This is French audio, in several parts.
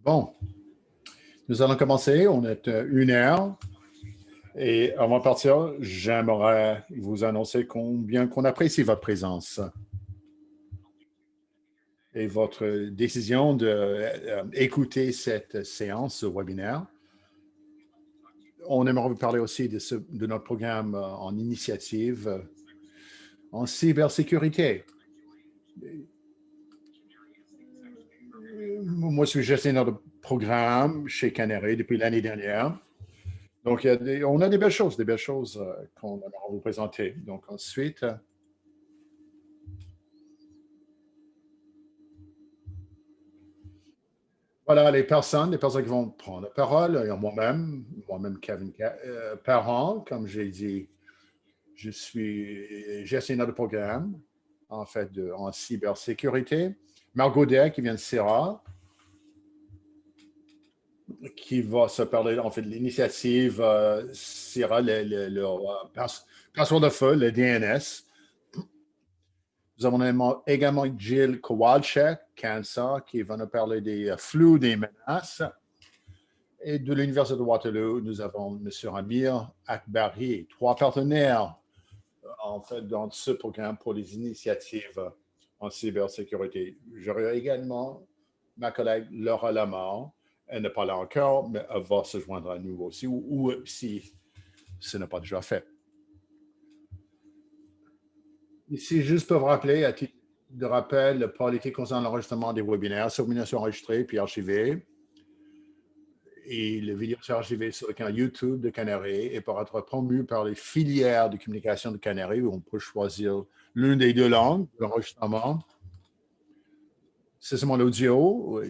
Bon, nous allons commencer. On est 1 heure. Et avant de partir, j'aimerais vous annoncer combien qu'on apprécie votre présence et votre décision d'écouter cette séance, ce webinaire. On aimerait vous parler aussi de notre programme en initiative en cybersécurité. Moi, je suis gestionnaire de programme chez Canary depuis l'année dernière. Donc, on a des belles choses qu'on aimerait vous présenter. Donc, ensuite, voilà les personnes qui vont prendre la parole. Il y a moi-même Kevin Parent, comme j'ai dit, je suis gestionnaire de programme, en fait, en cybersécurité. Margot Day, qui vient de CERA, qui va se parler, en fait, de l'initiative CERA, le password de feu, le DNS. Nous avons également Jill Kowalczyk, Cancer, qui va nous parler des flux des menaces. Et de l'Université de Waterloo, nous avons M. Amir Akbari, 3 partenaires, en fait, dans ce programme pour les initiatives en cybersécurité. J'aurai également ma collègue Laura Lamar. Elle n'est pas là encore, mais elle va se joindre à nous aussi, ou si ce n'est pas déjà fait. Ici, juste pour vous rappeler, à titre de rappel, la politique concernant l'enregistrement des webinaires, ces webinaires sont enregistrés puis archivés. Et les vidéos sont archivées sur le canal YouTube de Canary et pour être promues par les filières de communication de Canary, où on peut choisir l'une des 2 langues de l'enregistrement. C'est seulement l'audio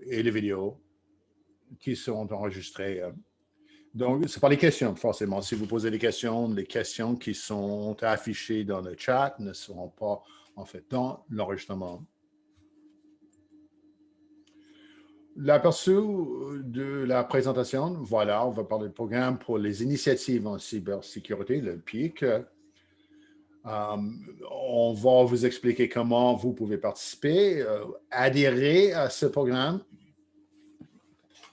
et les vidéos qui seront enregistrées. Donc, ce n'est pas les questions, forcément. Si vous posez des questions, les questions qui sont affichées dans le chat ne seront pas, en fait, dans l'enregistrement. L'aperçu de la présentation, voilà, on va parler du programme pour les initiatives en cybersécurité, le PIC. On va vous expliquer comment vous pouvez participer, adhérer à ce programme.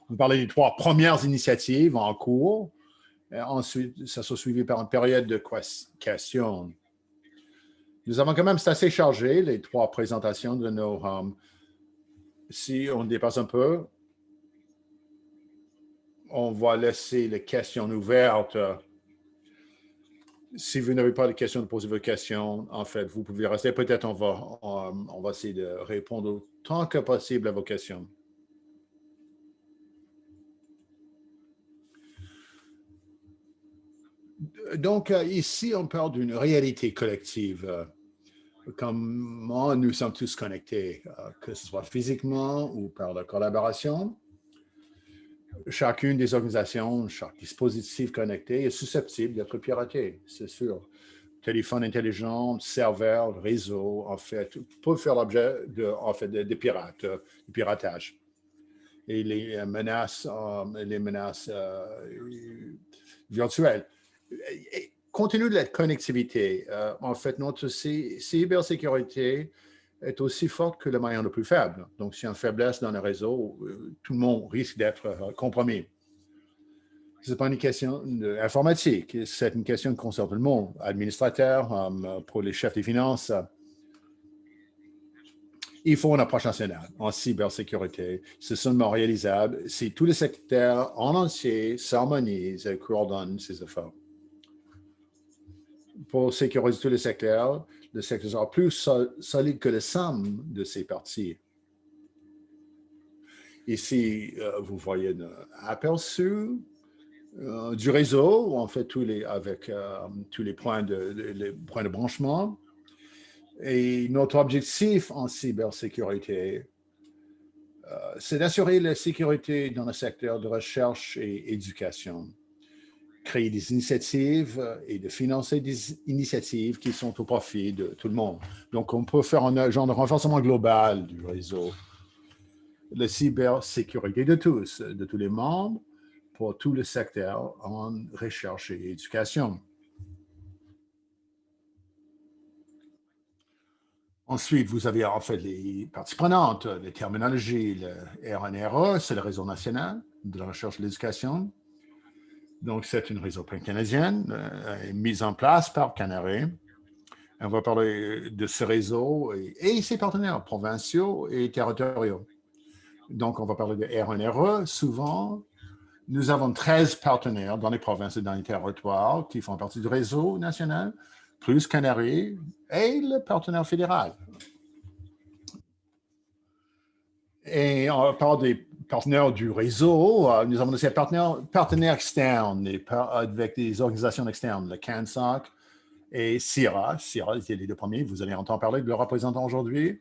On va parler des 3 premières initiatives en cours. Ensuite, ça sera suivi par une période de questions. Nous avons quand même, c'est assez chargé, les 3 présentations de nos... si on dépasse un peu, on va laisser les questions ouvertes. Si vous n'avez pas de questions, de poser vos questions, en fait, vous pouvez rester. Peut-être on va essayer de répondre autant que possible à vos questions. Donc, ici, on parle d'une réalité collective. Comment nous sommes tous connectés, que ce soit physiquement ou par la collaboration. Chacune des organisations, chaque dispositif connecté est susceptible d'être piraté, c'est sûr. Téléphone intelligent, serveur, réseau, en fait, peuvent faire l'objet de piratage. Et les menaces virtuelles. Et compte tenu de la connectivité, en fait, notre cybersécurité est aussi forte que le maillon le plus faible. Donc, s'il y a une faiblesse dans le réseau, tout le monde risque d'être compromis. Ce n'est pas une question informatique, c'est une question qui concerne tout le monde. Administrateur, pour les chefs des finances, il faut une approche nationale en cybersécurité. C'est seulement réalisable si tous les secteurs en entier s'harmonisent et coordonnent ces efforts. Pour sécuriser tous les secteurs, le secteur sera plus solide que la somme de ses parties. Ici, vous voyez un aperçu du réseau, en fait, avec tous les points de branchement. Et notre objectif en cybersécurité, c'est d'assurer la sécurité dans le secteur de recherche et éducation, créer des initiatives et de financer des initiatives qui sont au profit de tout le monde. Donc, on peut faire un genre de renforcement global du réseau, la cybersécurité de tous les membres, pour tout le secteur en recherche et éducation. Ensuite, vous avez en fait les parties prenantes, les terminologies. Le RNRE, c'est le réseau national de la recherche et de l'éducation. Donc, c'est une réseau pan-canadienne mise en place par Canary. On va parler de ce réseau et ses partenaires provinciaux et territoriaux. Donc, on va parler de RNRE. Souvent, nous avons 13 partenaires dans les provinces et dans les territoires qui font partie du réseau national, plus Canary et le partenaire fédéral. Et on parle des partenaires du réseau. Nous avons aussi des partenaires externes avec des organisations externes, le CANSOC et CIRA. CIRA, c'est les deux premiers. Vous allez entendre parler de leurs représentants aujourd'hui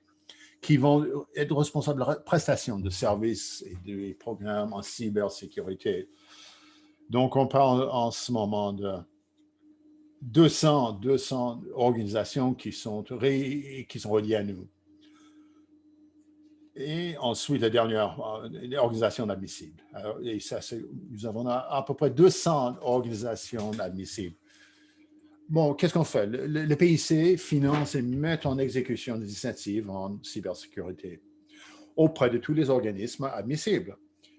qui vont être responsables de la prestation de services et des programmes en cybersécurité. Donc, on parle en ce moment de 200 organisations qui sont reliées à nous. Et ensuite, la dernière, organisation admissible. Et ça, nous avons à peu près 200 organisations admissibles. Bon, qu'est-ce qu'on fait? Le PIC finance et met en exécution des initiatives en cybersécurité auprès de tous les organismes admissibles.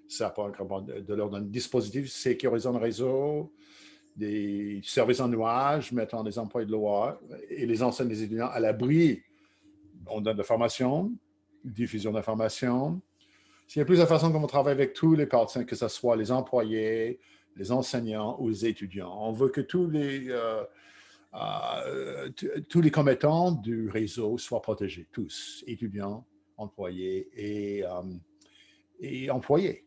Ça peut être de l'ordre d'un dispositif sécurisant le réseau, des services en nuage, mettant les employés de loi et les enseignants des étudiants à l'abri. On donne de la formation, diffusion d'informations. Il y a plusieurs façons qu'on travaille avec tous les partenaires, que ce soit les employés, les enseignants ou les étudiants. On veut que tous les commettants du réseau soient protégés, tous, étudiants, employés et employés.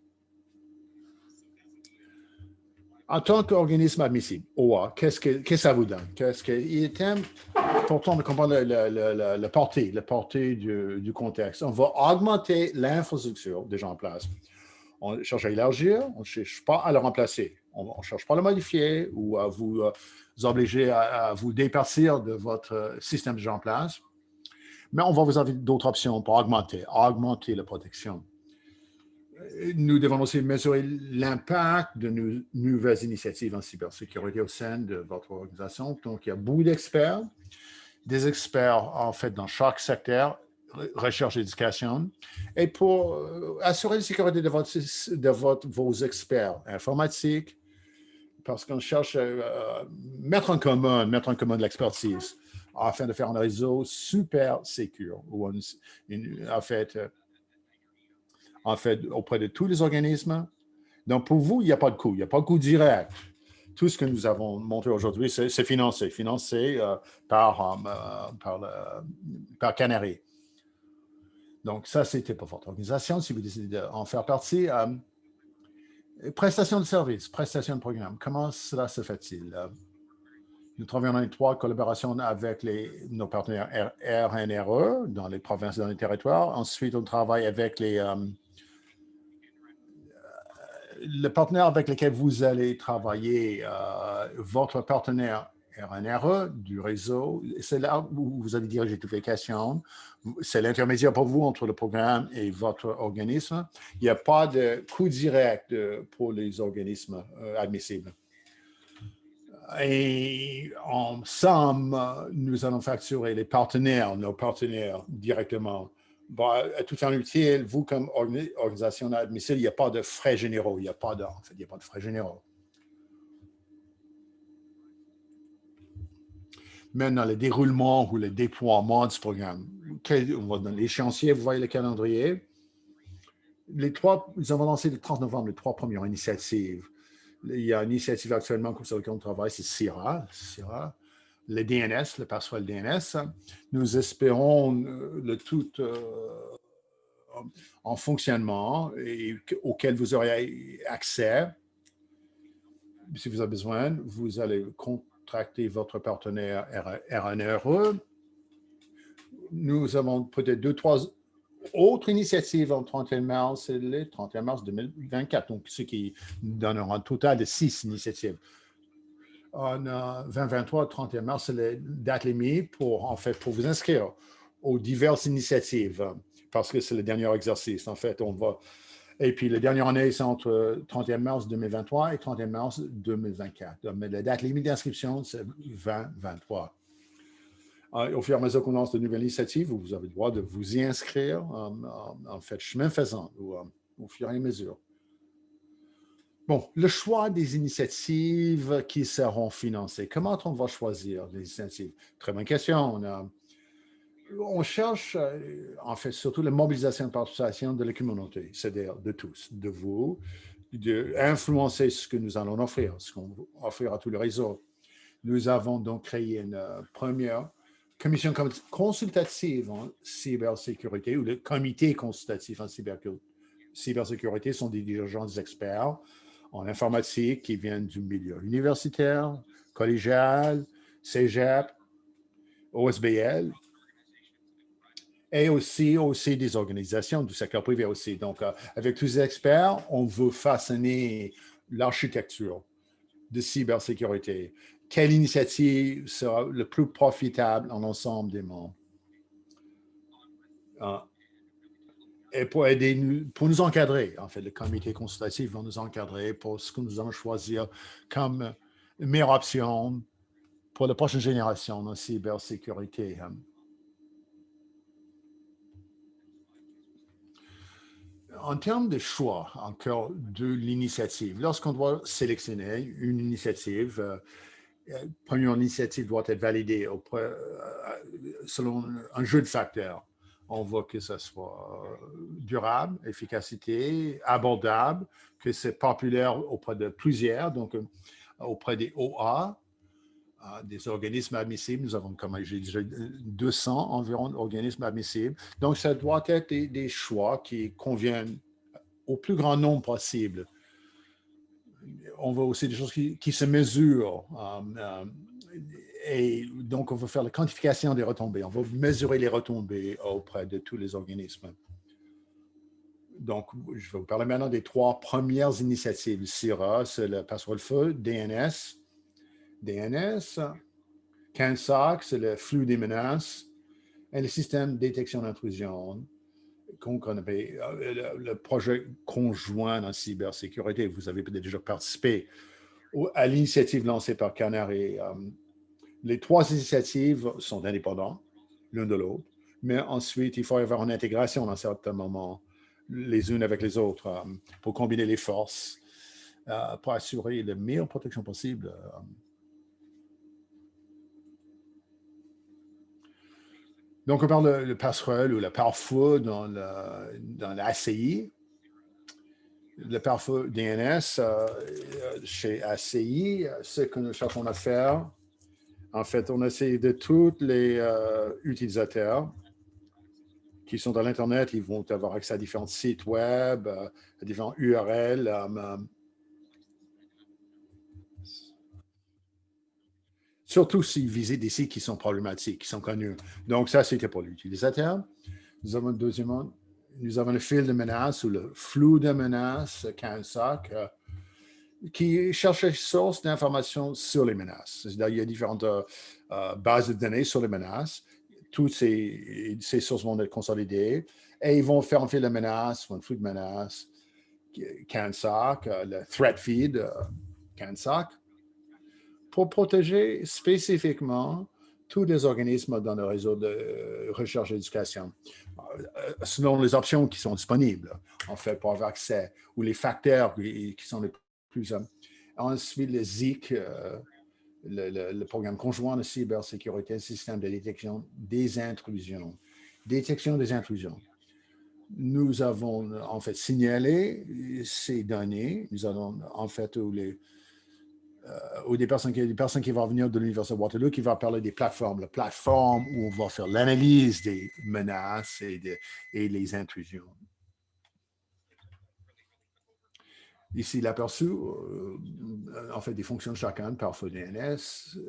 En tant qu'organisme admissible, OA, qu'est-ce que ça vous donne? Il est important de comprendre la portée du contexte. On va augmenter l'infrastructure déjà en place. On cherche à élargir, on ne cherche pas à le remplacer. On ne cherche pas à le modifier ou à vous obliger à vous départir de votre système déjà en place. Mais on va vous avoir d'autres options pour augmenter la protection. Nous devons aussi mesurer l'impact de nos nouvelles initiatives en cybersécurité au sein de votre organisation. Donc, il y a beaucoup d'experts, des experts en fait dans chaque secteur, recherche et éducation, et pour assurer la sécurité de vos experts informatiques, parce qu'on cherche à mettre en commun de l'expertise afin de faire un réseau super sécure, ou en fait, auprès de tous les organismes. Donc, pour vous, il n'y a pas de coût. Il n'y a pas de coût direct. Tout ce que nous avons montré aujourd'hui, c'est financé par Canary. Donc, ça, c'était pour votre organisation. Si vous décidez d'en faire partie, prestation de services, prestation de programme, comment cela se fait-il? Nous travaillons en étroite collaboration avec nos partenaires RNRE dans les provinces et dans les territoires. Ensuite, on travaille avec le partenaire avec lequel vous allez travailler, votre partenaire RNRE du réseau, c'est là où vous allez diriger toutes les questions. C'est l'intermédiaire pour vous entre le programme et votre organisme. Il n'y a pas de coût direct pour les organismes admissibles. Et en somme, nous allons facturer nos partenaires directement. Bon, à toute fin utile, vous, comme organisation admissible, il n'y a pas de frais généraux. Il n'y a pas de frais généraux. Maintenant, le déroulement ou le déploiement du programme. On va donner l'échéancier, vous voyez le calendrier. Nous avons lancé le 30 novembre les 3 premières initiatives. Il y a une initiative actuellement sur laquelle on travaille, c'est CIRA. Le DNS, le passerelle DNS. Nous espérons le tout en fonctionnement et auquel vous aurez accès. Si vous avez besoin, vous allez contracter votre partenaire RNRE. Nous avons peut-être 2-3 autres initiatives en 31 mars et le 31 mars 2024, donc ce qui nous donnera un total de 6 initiatives. En 2023, 31 mars, c'est la date limite pour vous inscrire aux diverses initiatives, parce que c'est le dernier exercice. En fait, et puis, la dernière année, c'est entre 31 mars 2023 et 31 mars 2024. Mais la date limite d'inscription, c'est 2023. Au fur et à mesure qu'on lance de nouvelles initiatives, vous avez le droit de vous y inscrire, en fait, chemin faisant, au fur et à mesure. Bon, le choix des initiatives qui seront financées. Comment on va choisir les initiatives? Très bonne question. On cherche, en fait, surtout la mobilisation et participation de la communauté, c'est-à-dire de tous, de vous, d'influencer ce que nous allons offrir, ce qu'on va offrir à tout le réseau. Nous avons donc créé une première commission consultative en cybersécurité, ou le comité consultatif en cybersécurité sont des dirigeants, des experts en informatique qui viennent du milieu universitaire, collégial, cégep, OSBL, et aussi des organisations du secteur privé aussi. Donc, avec tous les experts, on veut façonner l'architecture de cybersécurité. Quelle initiative sera le plus profitable en l'ensemble des membres? Et pour aider pour nous encadrer, en fait, le comité consultatif va nous encadrer pour ce que nous allons choisir comme meilleure option pour la prochaine génération en cybersécurité. En termes de choix, encore de l'initiative, lorsqu'on doit sélectionner une initiative, première initiative doit être validée selon un jeu de facteurs. On voit que ce soit durable, efficacité, abordable, que c'est populaire auprès de plusieurs, donc auprès des OA, des organismes admissibles. Nous avons, comme j'ai déjà 200 environ organismes admissibles. Donc, ça doit être des choix qui conviennent au plus grand nombre possible. On veut aussi des choses qui se mesurent. Et donc, on va faire la quantification des retombées. On va mesurer les retombées auprès de tous les organismes. Donc, je vais vous parler maintenant des 3 premières initiatives. CIRA, c'est le passe-feu, DNS. CANSOC, c'est le flux des menaces. Et le système de détection d'intrusion, qu'on connaît, le projet conjoint en cybersécurité. Vous avez peut-être déjà participé à l'initiative lancée par Canary. Les 3 initiatives sont indépendantes, l'une de l'autre, mais ensuite, il faut y avoir une intégration dans certains moments, les unes avec les autres, pour combiner les forces, pour assurer la meilleure protection possible. Donc, on parle le passerelle ou le pare-feu dans l'ACI. Le pare-feu DNS chez ACI, ce que nous cherchons à faire, en fait, on essaie de tous les utilisateurs qui sont dans l'Internet, ils vont avoir accès à différents sites web, à différents URL. Surtout s'ils visitent des sites qui sont problématiques, qui sont connus. Donc, ça, c'était pour l'utilisateur. Nous avons deuxièmement, nous avons le fil de menace ou le flou de menace, CANSOC, qui cherche les sources d'informations sur les menaces. C'est-à-dire, il y a différentes bases de données sur les menaces. Toutes ces sources vont être consolidées et ils vont faire un fil de menace ou un flux de menace, CANSOC, le threat feed, CANSOC, pour protéger spécifiquement tous les organismes dans le réseau de recherche et d'éducation, selon les options qui sont disponibles, en fait, pour avoir accès, ou les facteurs qui sont les plus... ensuite, le ZIC, le programme conjoint de cybersécurité, système de détection des intrusions. Détection des intrusions. Nous avons en fait signalé ces données. Nous avons en fait ou des personnes qui vont venir de l'Université de Waterloo qui vont parler des plateformes. La plateforme où on va faire l'analyse des menaces et les intrusions. Ici, l'aperçu, en fait, des fonctions de chacun, parfois DNS,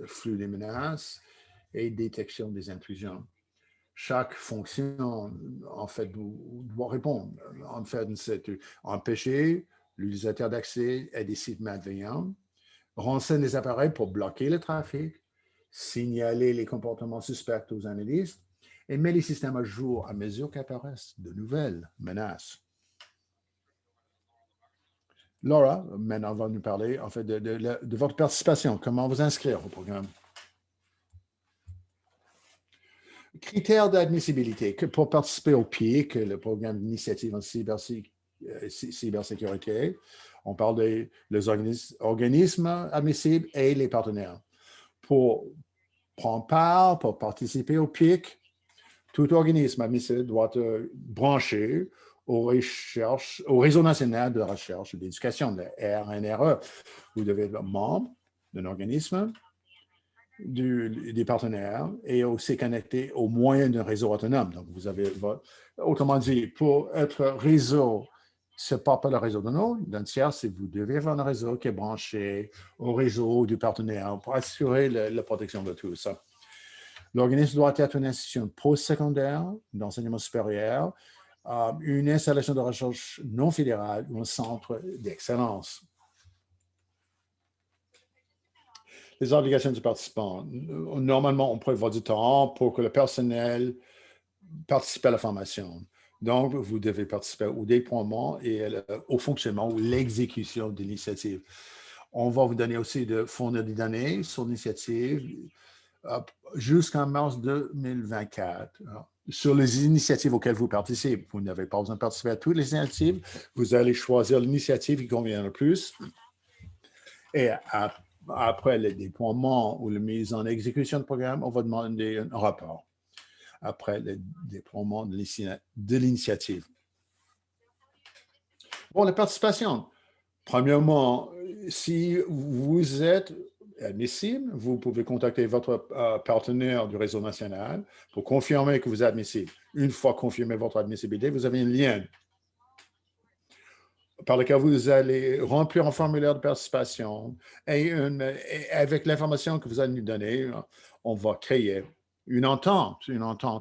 flux des menaces et détection des intrusions. Chaque fonction, en fait, doit répondre. En fait, c'est empêcher l'utilisateur d'accès à des sites malveillants, renseigne les appareils pour bloquer le trafic, signaler les comportements suspects aux analystes et met les systèmes à jour à mesure qu'apparaissent de nouvelles menaces. Laura, maintenant, va nous parler en fait de votre participation. Comment vous inscrire au programme? Critères d'admissibilité. Pour participer au PIC, le programme d'initiative en cybersécurité, on parle des organismes admissibles et les partenaires. Pour prendre part, pour participer au PIC, tout organisme admissible doit être branché au réseau national de recherche et d'éducation, le RNRE. Vous devez être membre d'un organisme, des partenaires et aussi connecté au moyen d'un réseau autonome. Donc, vous avez, autrement dit, pour être réseau, ce n'est pas le réseau d'un tiers, c'est vous devez avoir un réseau qui est branché au réseau du partenaire pour assurer la protection de tout ça. L'organisme doit être une institution postsecondaire d'enseignement supérieur, une installation de recherche non fédérale ou un centre d'excellence. Les obligations du participant. Normalement, on prévoit du temps pour que le personnel participe à la formation. Donc, vous devez participer au déploiement et au fonctionnement ou l'exécution de l'initiative. On va vous donner aussi de fournir des données sur l'initiative jusqu'en mars 2024. Sur les initiatives auxquelles vous participez, vous n'avez pas besoin de participer à toutes les initiatives. Vous allez choisir l'initiative qui convient le plus. Et après le déploiement ou la mise en exécution du programme, on va demander un rapport après le déploiement de l'initiative. Bon, la participation. Premièrement, si vous êtes admissible, vous pouvez contacter votre partenaire du réseau national pour confirmer que vous êtes admissible. Une fois confirmé votre admissibilité, vous avez un lien par lequel vous allez remplir un formulaire de participation et avec l'information que vous allez nous donner, on va créer une entente.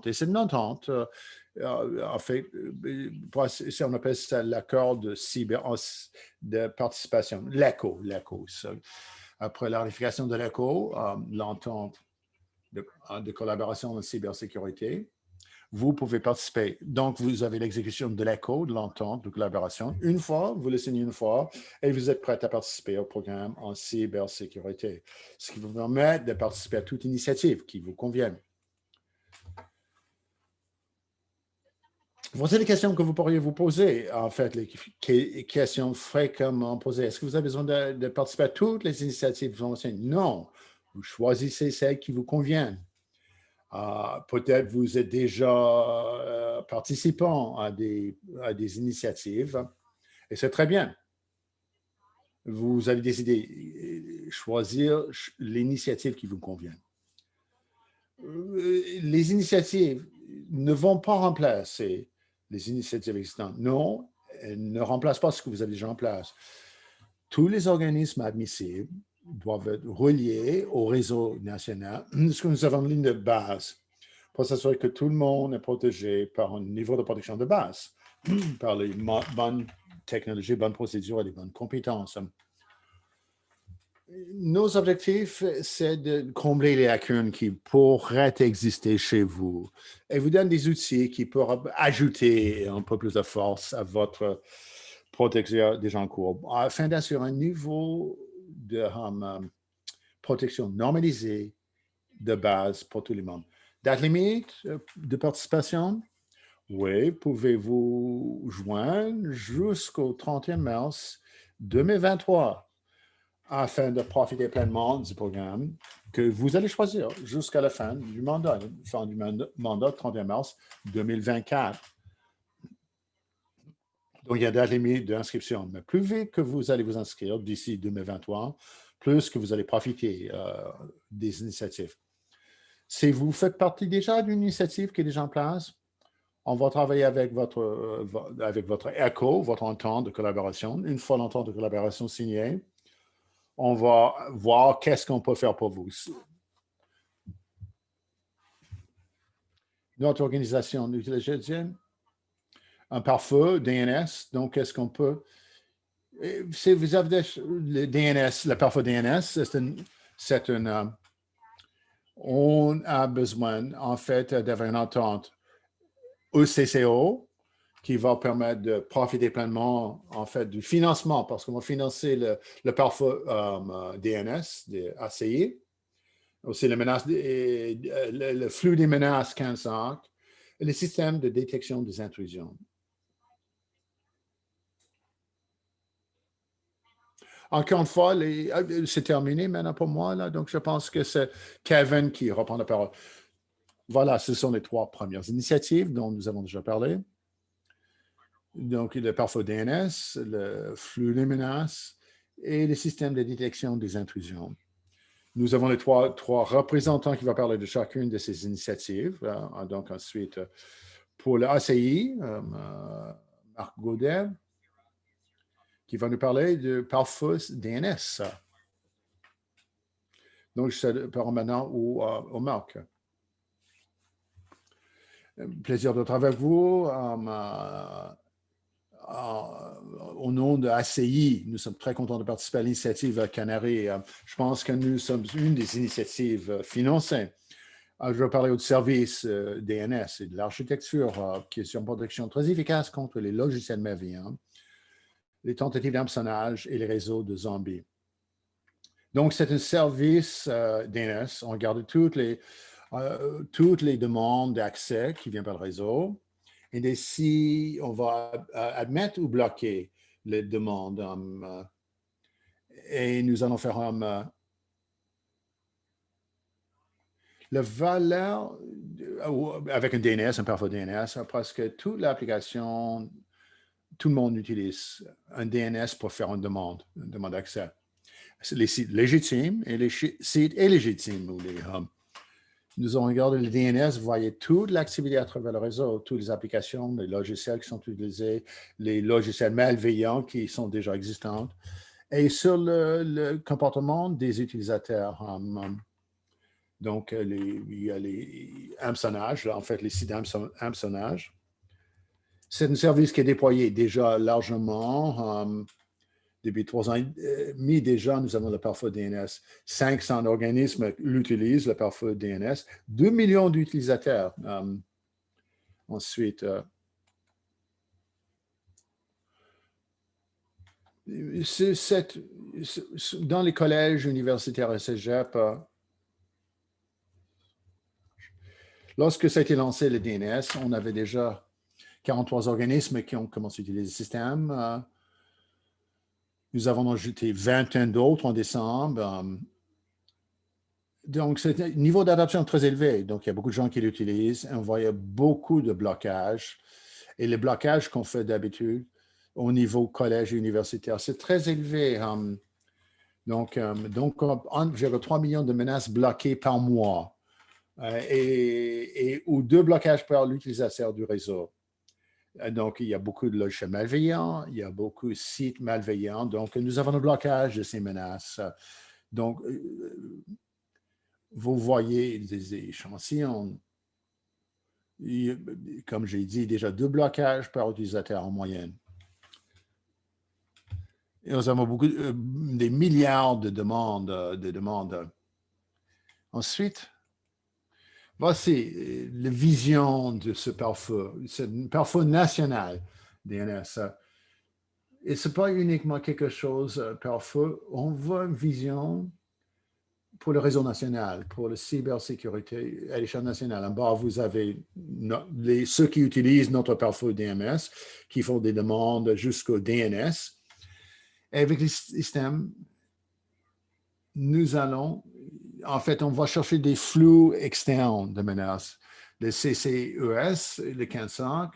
Et c'est une entente, en fait, on appelle ça l'accord de participation, l'ACO. Après la ratification de l'ACO, l'entente de collaboration en cybersécurité, vous pouvez participer. Donc, vous avez l'exécution de l'ACO, de l'entente de collaboration. Une fois, vous le signez une fois, et vous êtes prêt à participer au programme en cybersécurité, ce qui vous permet de participer à toute initiative qui vous convienne. Voici les questions que vous pourriez vous poser, en fait, les questions fréquemment posées. Est-ce que vous avez besoin de participer à toutes les initiatives anciennes? Non. Vous choisissez celles qui vous conviennent. Peut-être vous êtes déjà participant à des initiatives, et c'est très bien. Vous avez décidé de choisir l'initiative qui vous convient. Les initiatives ne vont pas remplacer les initiatives existantes. Non, elles ne remplacent pas ce que vous avez déjà en place. Tous les organismes admissibles doivent être reliés au réseau national, ce que nous avons une ligne de base pour s'assurer que tout le monde est protégé par un niveau de protection de base, par les bonnes technologies, bonnes procédures et les bonnes compétences. Nos objectifs, c'est de combler les lacunes qui pourraient exister chez vous et vous donne des outils qui pourraient ajouter un peu plus de force à votre protection déjà en cours afin d'assurer un niveau de protection normalisée de base pour tous les membres. Date limite de participation? Oui, pouvez-vous joindre jusqu'au 31 mars 2023 afin de profiter pleinement du programme que vous allez choisir jusqu'à la fin du mandat 31 mars 2024. Donc, il y a date limite d'inscription. Mais plus vite que vous allez vous inscrire d'ici 2023, plus que vous allez profiter des initiatives. Si vous faites partie déjà d'une initiative qui est déjà en place, on va travailler avec votre ECHO, votre entente de collaboration. Une fois l'entente de collaboration signée, on va voir qu'est-ce qu'on peut faire pour vous. Notre organisation utilise un pare-feu DNS. Donc, qu'est-ce qu'on peut... Si vous avez le DNS, le pare-feu DNS, on a besoin, en fait, d'avoir une entente ECCO qui va permettre de profiter pleinement, en fait, du financement, parce qu'on va financer le pare-feu DNS, des ACI. aussi les menaces, le flux des menaces CAN-SOC et les systèmes de détection des intrusions. Encore une fois, c'est terminé maintenant pour moi, là, donc je pense que c'est Kevin qui reprend la parole. Voilà, ce sont les 3 premières initiatives dont nous avons déjà parlé. Donc, le pare-feu DNS, le flux des menaces et le système de détection des intrusions. Nous avons les trois représentants qui vont parler de chacune de ces initiatives. Donc, ensuite, pour le ACI, Marc Gaudet, qui va nous parler de pare-feu DNS. Donc, je parle maintenant au Marc. Plaisir d'être avec vous. Au nom de ACI, nous sommes très contents de participer à l'initiative Canary. Je pense que nous sommes une des initiatives financées. Je vais parler du service DNS et de l'architecture qui est sur une protection très efficace contre les logiciels malveillants, les tentatives d'hameçonnage et les réseaux de zombies. Donc, c'est un service DNS. On regarde toutes les demandes d'accès qui viennent par le réseau. Et si on va admettre ou bloquer les demandes, et nous allons faire la valeur avec un DNS, un pare-feu DNS, presque toute l'application, tout le monde utilise un DNS pour faire une demande d'accès. Les sites légitimes et les sites illégitimes ou les nous avons regardé le DNS, vous voyez toute l'activité à travers le réseau, toutes les applications, les logiciels qui sont utilisés, les logiciels malveillants qui sont déjà existants, et sur le comportement des utilisateurs. Donc, il y a les hameçonnages, en fait, les sites d'hameçonnage. C'est un service qui est déployé déjà largement. Depuis 3 ans et demi déjà, nous avons le pare-feu DNS. 500 organismes l'utilisent, le pare-feu DNS. 2 millions d'utilisateurs. Ensuite, dans les collèges universitaires et cégep, lorsque ça a été lancé, le DNS, on avait déjà 43 organismes qui ont commencé à utiliser le système. Nous avons ajouté 21 d'autres en décembre. Donc, c'est un niveau d'adoption très élevé. Donc, il y a beaucoup de gens qui l'utilisent. On voit beaucoup de blocages. Et les blocages qu'on fait d'habitude au niveau collège et universitaire, c'est très élevé. Donc, 1,3 million de menaces bloquées par mois ou 2 blocages par l'utilisateur du réseau. Donc, il y a beaucoup de logiciels malveillants, il y a beaucoup de sites malveillants. Donc, nous avons le blocage de ces menaces. Donc, vous voyez des échantillons. Comme j'ai dit, déjà 2 blocages par utilisateur en moyenne. Et nous avons des milliards de demandes. Ensuite, voici la vision de ce pare-feu. C'est un pare-feu national DNS. Et ce n'est pas uniquement quelque chose pare-feu. On voit une vision pour le réseau national, pour la cybersécurité à l'échelle nationale. En bas, vous avez ceux qui utilisent notre pare-feu DNS, qui font des demandes jusqu'au DNS. Et avec les systèmes, en fait, on va chercher des flux externes de menaces. Le CCES, le CAN-SOC,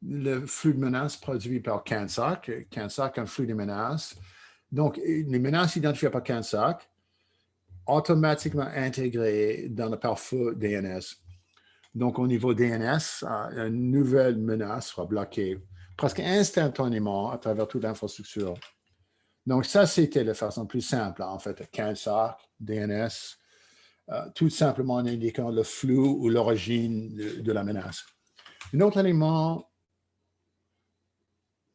le flux de menaces produit par CAN-SOC. CAN-SOC, un flux de menaces. Donc, les menaces identifiées par CAN-SOC, automatiquement intégrées dans le pare-feu DNS. Donc, au niveau DNS, une nouvelle menace sera bloquée presque instantanément à travers toute l'infrastructure. Donc, ça, c'était la façon plus simple, en fait, CAN-SOC, DNS, tout simplement en indiquant le flux ou l'origine de la menace. Un autre élément,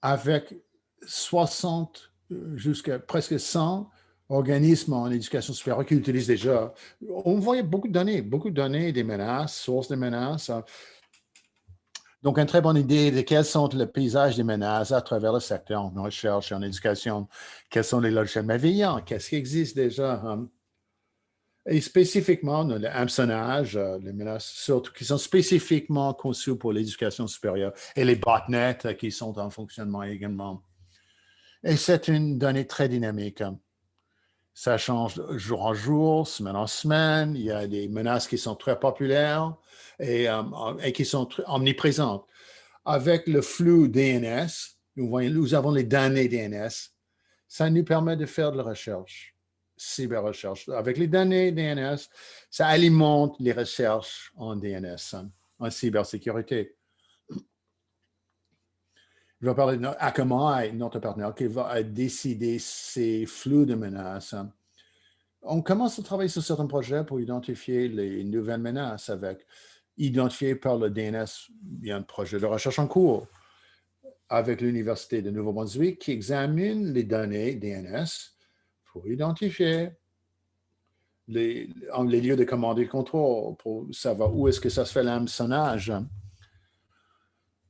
avec 60 jusqu'à presque 100 organismes en éducation supérieure qui l'utilisent déjà, on voyait beaucoup de données des menaces, sources des menaces. Donc, une très bonne idée de quels sont les paysages des menaces à travers le secteur en recherche et en éducation. Quels sont les logiciels malveillants? Qu'est-ce qui existe déjà? Et spécifiquement, le hameçonnage, les menaces surtout qui sont spécifiquement conçues pour l'éducation supérieure et les botnets qui sont en fonctionnement également. Et c'est une donnée très dynamique. Ça change de jour en jour, semaine en semaine. Il y a des menaces qui sont très populaires et qui sont omniprésentes. Avec le flux DNS, nous avons les données DNS. Ça nous permet de faire de la recherche, cyber-recherche. Avec les données DNS, ça alimente les recherches en DNS, en cybersécurité. Je vais parler de Akamai, notre partenaire, qui va décider ces flux de menaces. On commence à travailler sur certains projets pour identifier les nouvelles menaces identifiées par le DNS. Il y a un projet de recherche en cours avec l'Université de Nouveau-Brunswick qui examine les données DNS pour identifier les lieux de commande et de contrôle, pour savoir où est-ce que ça se fait l'hameçonnage.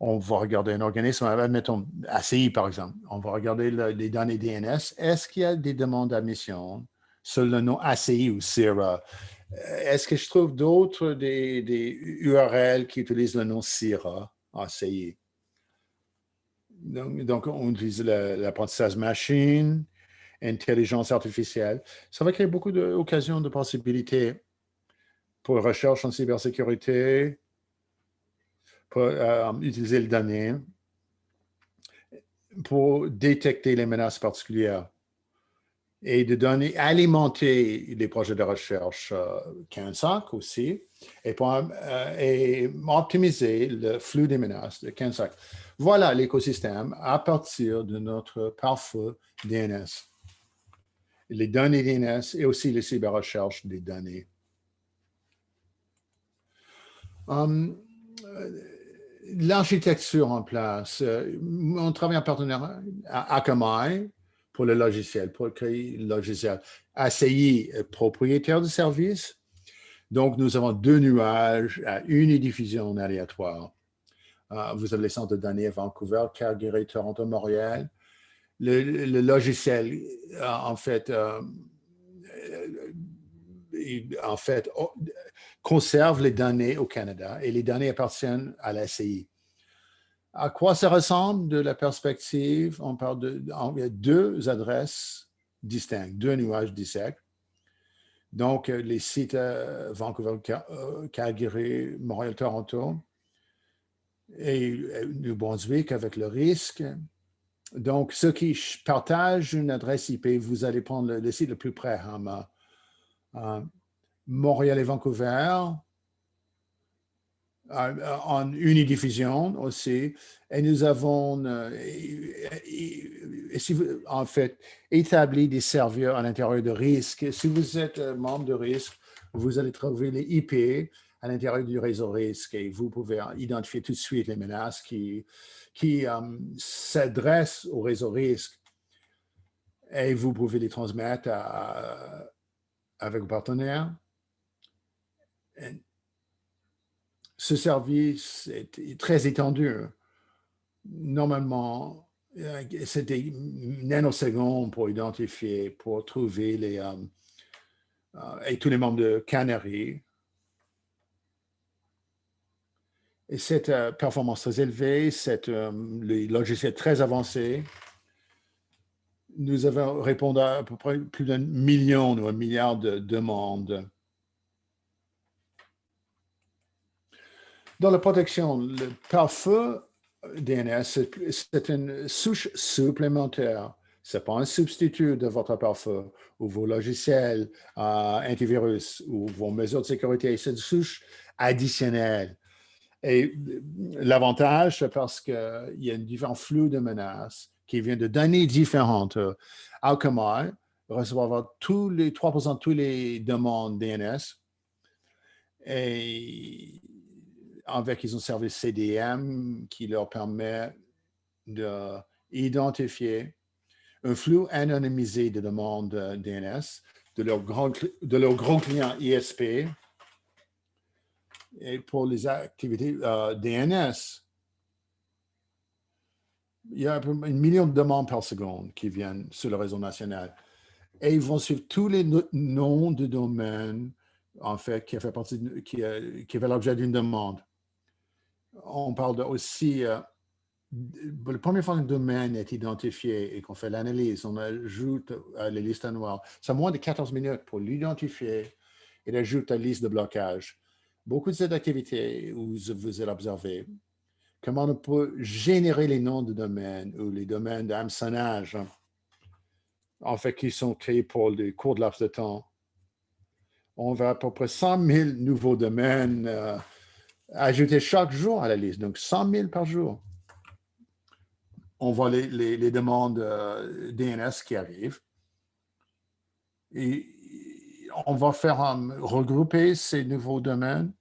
On va regarder un organisme, admettons ACI par exemple, on va regarder les données DNS. Est-ce qu'il y a des demandes d'admission sur le nom ACI ou CIRA? Est-ce que je trouve d'autres des URL qui utilisent le nom CIRA, ACI? Donc on utilise l'apprentissage machine, intelligence artificielle. Ça va créer beaucoup d'occasions, de possibilités pour recherche en cybersécurité, pour utiliser les données pour détecter les menaces particulières et de donner, alimenter les projets de recherche CANSOC aussi et optimiser le flux des menaces de CANSOC. Voilà l'écosystème à partir de notre pare-feu DNS. Les données DNS et aussi les cyber-recherches des données. L'architecture en place. On travaille en partenariat à Akamai pour le logiciel, pour créer le logiciel. ACI, propriétaire du service. Donc, nous avons 2 nuages à unidiffusion aléatoire. Vous avez les centres de données à Vancouver, Calgary, Toronto, Montréal. Le logiciel, en fait, conserve les données au Canada et les données appartiennent à l'ACI. À quoi ça ressemble de la perspective? On parle il y a 2 adresses distinctes, 2 nuages distincts. Donc, les sites Vancouver, Calgary, Montréal, Toronto et New Brunswick avec le risque. Donc, ceux qui partagent une adresse IP, vous allez prendre le site le plus près, Montréal et Vancouver, en unidiffusion aussi. Et nous avons, en fait, établi des serveurs à l'intérieur de RISC. Si vous êtes membre de RISC, vous allez trouver les IP à l'intérieur du réseau RISC et vous pouvez identifier tout de suite les menaces qui s'adressent au réseau RISC et vous pouvez les transmettre avec vos partenaires. Ce service est très étendu. Normalement, c'est des nanosecondes pour identifier, pour trouver et tous les membres de Canary. Et cette performance très élevée, le logiciel très avancé, nous avons répondu à peu près plus d'un million ou 1 milliard de demandes. Dans la protection, le pare-feu DNS, c'est une souche supplémentaire. Ce n'est pas un substitut de votre pare-feu ou vos logiciels antivirus ou vos mesures de sécurité. C'est une souche additionnelle. Et l'avantage, c'est parce qu'il y a un différent flux de menaces qui vient de données différentes. Akamai recevoir tous les 3% de toutes les demandes DNS et avec ils ont un service CDM qui leur permet d'identifier un flux anonymisé de demandes DNS de leurs gros clients ISP. Et pour les activités DNS, il y a 1 million de demandes par seconde qui viennent sur le réseau national. et ils vont suivre tous les noms de domaine, en fait, qui a fait partie, qui fait l'objet d'une demande. On parle aussi, la première fois qu'un domaine est identifié et qu'on fait l'analyse, on ajoute à la liste noire. C'est moins de 14 minutes pour l'identifier et ajoute à la liste de blocage. Beaucoup de cette activité, vous allez observer, comment on peut générer les noms de domaines ou les domaines d'hameçonnage, en fait, qui sont créés pour des courts laps de temps. On va à peu près 100 000 nouveaux domaines ajoutés chaque jour à la liste, donc 100 000 par jour. On voit les demandes DNS qui arrivent. Et on va faire regrouper ces nouveaux domaines.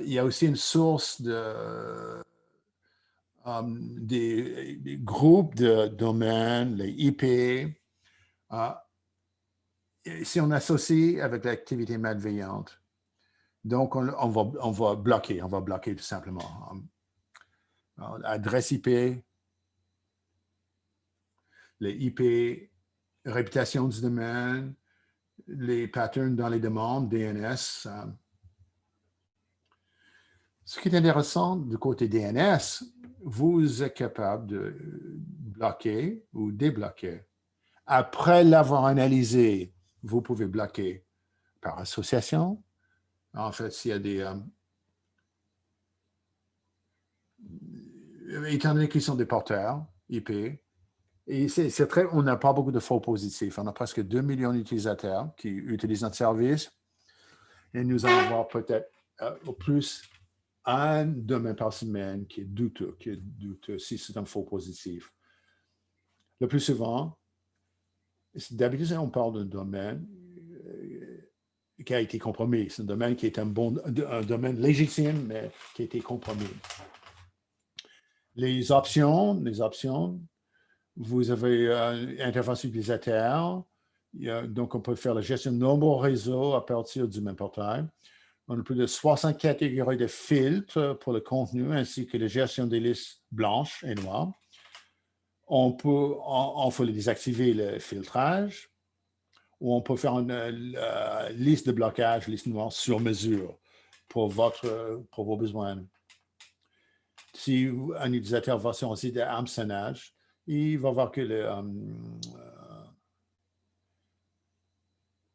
Il y a aussi une source des groupes de domaines, les IP. Si on associe avec l'activité malveillante, donc on va bloquer tout simplement. Adresse IP, les IP, réputation du domaine, les patterns dans les demandes, DNS. Ce qui est intéressant du côté DNS, vous êtes capable de bloquer ou débloquer. Après l'avoir analysé, vous pouvez bloquer par association. En fait, s'il y a des... étant donné qu'ils sont des porteurs IP, et c'est très, on n'a pas beaucoup de faux positifs. On a presque 2 millions d'utilisateurs qui utilisent notre service. Et nous allons avoir peut-être au plus un domaine par semaine qui est douteux si c'est un faux positif. Le plus souvent, d'habitude, on parle d'un domaine qui a été compromis. C'est un domaine qui est un domaine légitime, mais qui a été compromis. Les options, vous avez interface utilisateur. Donc, on peut faire la gestion de nombreux réseaux à partir du même portail. On a plus de 60 catégories de filtres pour le contenu ainsi que la gestion des listes blanches et noires. On peut les désactiver le filtrage ou on peut faire une liste de blocage, liste noire sur mesure pour vos besoins. Si un utilisateur va sur un site d'hameçonnage, il va voir que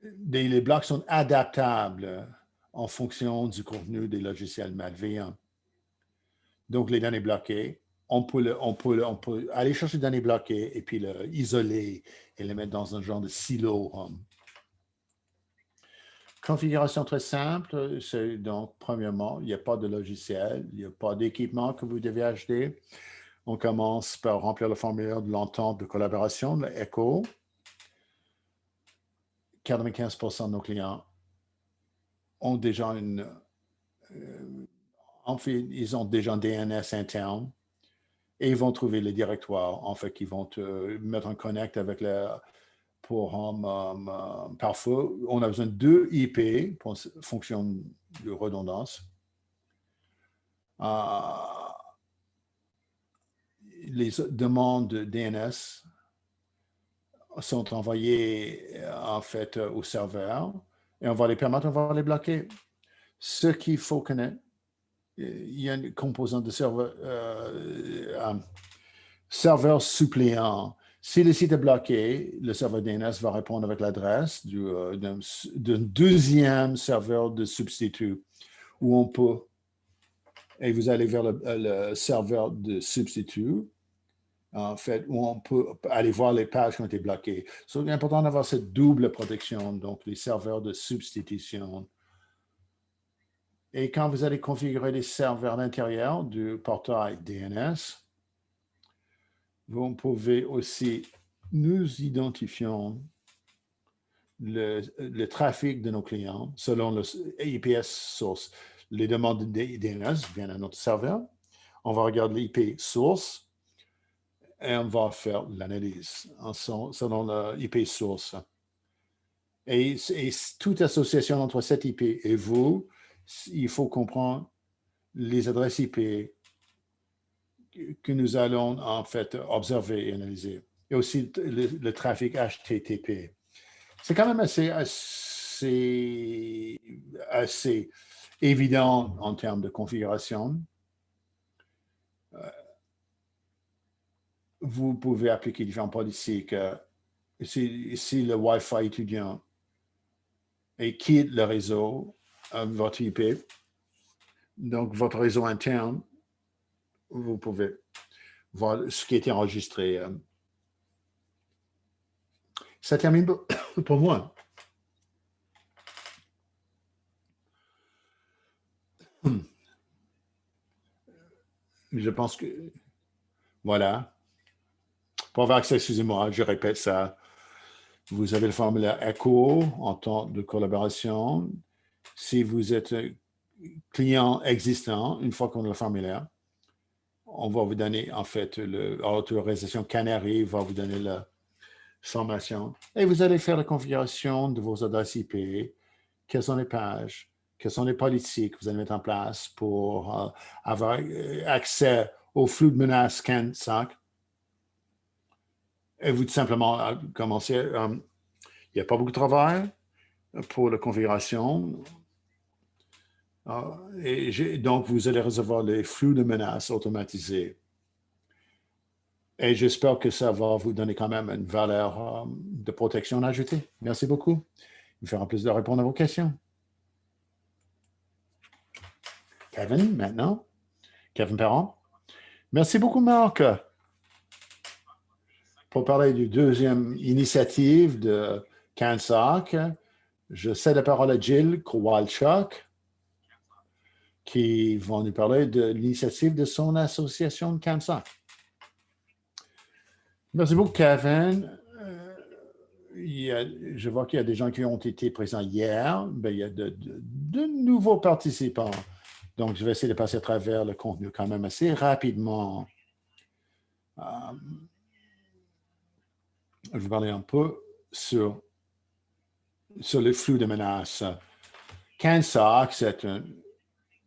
les blocs sont adaptables en fonction du contenu des logiciels malveillants. Donc, les données bloquées, on peut aller chercher les données bloquées et puis l'isoler et les mettre dans un genre de silo. Configuration très simple, c'est donc, premièrement, il n'y a pas de logiciel, il n'y a pas d'équipement que vous devez acheter. On commence par remplir le formulaire de l'entente de collaboration, le ECHO. 95% de nos clients ont déjà en fait, ils ont déjà un DNS interne et ils vont trouver les directoires, en fait, qui vont te mettre en connect avec parfois, on a besoin de 2 IP pour fonction de redondance. Les demandes de DNS sont envoyées, en fait, au serveur et on va les permettre, on va les bloquer. Ce qu'il faut connaître, il y a une composante de serveur suppléant. Si le site est bloqué, le serveur DNS va répondre avec l'adresse d'un deuxième serveur de substitut où on peut, et vous allez vers le serveur de substitut, en fait, où on peut aller voir les pages qui ont été bloquées. C'est important d'avoir cette double protection, donc les serveurs de substitution. Et quand vous allez configurer les serveurs à l'intérieur du portail DNS, vous pouvez aussi nous identifier le trafic de nos clients selon le IPS source. Les demandes de DNS viennent à notre serveur. On va regarder l'IP source et on va faire l'analyse selon l'IP source. Et toute association entre cette IP et vous, il faut comprendre les adresses IP que nous allons en fait observer et analyser. et aussi le trafic HTTP. C'est quand même assez évident en termes de configuration. Vous pouvez appliquer différentes politiques. Si le Wi-Fi étudiant et quitte le réseau, votre IP, donc votre réseau interne, vous pouvez voir ce qui a été enregistré. Ça termine pour moi. Je pense que, voilà. Pour avoir accès, excusez-moi, je répète ça. Vous avez le formulaire ECHO en temps de collaboration. Si vous êtes client existant, une fois qu'on a le formulaire, on va vous donner, en fait, l'autorisation Canary va vous donner la formation. Et vous allez faire la configuration de vos adresses IP, quelles sont les pages, quelles sont les politiques que vous allez mettre en place pour avoir accès au flux de menaces CAN-SOC. Et vous, tout simplement, commencez. Il n'y a pas beaucoup de travail pour la configuration. Et donc, vous allez recevoir les flux de menaces automatisés. Et j'espère que ça va vous donner quand même une valeur de protection ajoutée. Merci beaucoup. Il me fera plaisir de répondre à vos questions. Kevin, maintenant. Kevin Perron. Merci beaucoup, Marc. Pour parler du deuxième initiative de CAN-SOC, je cède la parole à Jill Kowalchuk, qui va nous parler de l'initiative de son association de CAN-SOC. Merci beaucoup, Kevin. Je vois qu'il y a des gens qui ont été présents hier. Bien, il y a de nouveaux participants. Donc, je vais essayer de passer à travers le contenu quand même assez rapidement. Je vais parler un peu sur le flux de menaces. CAN-SOC,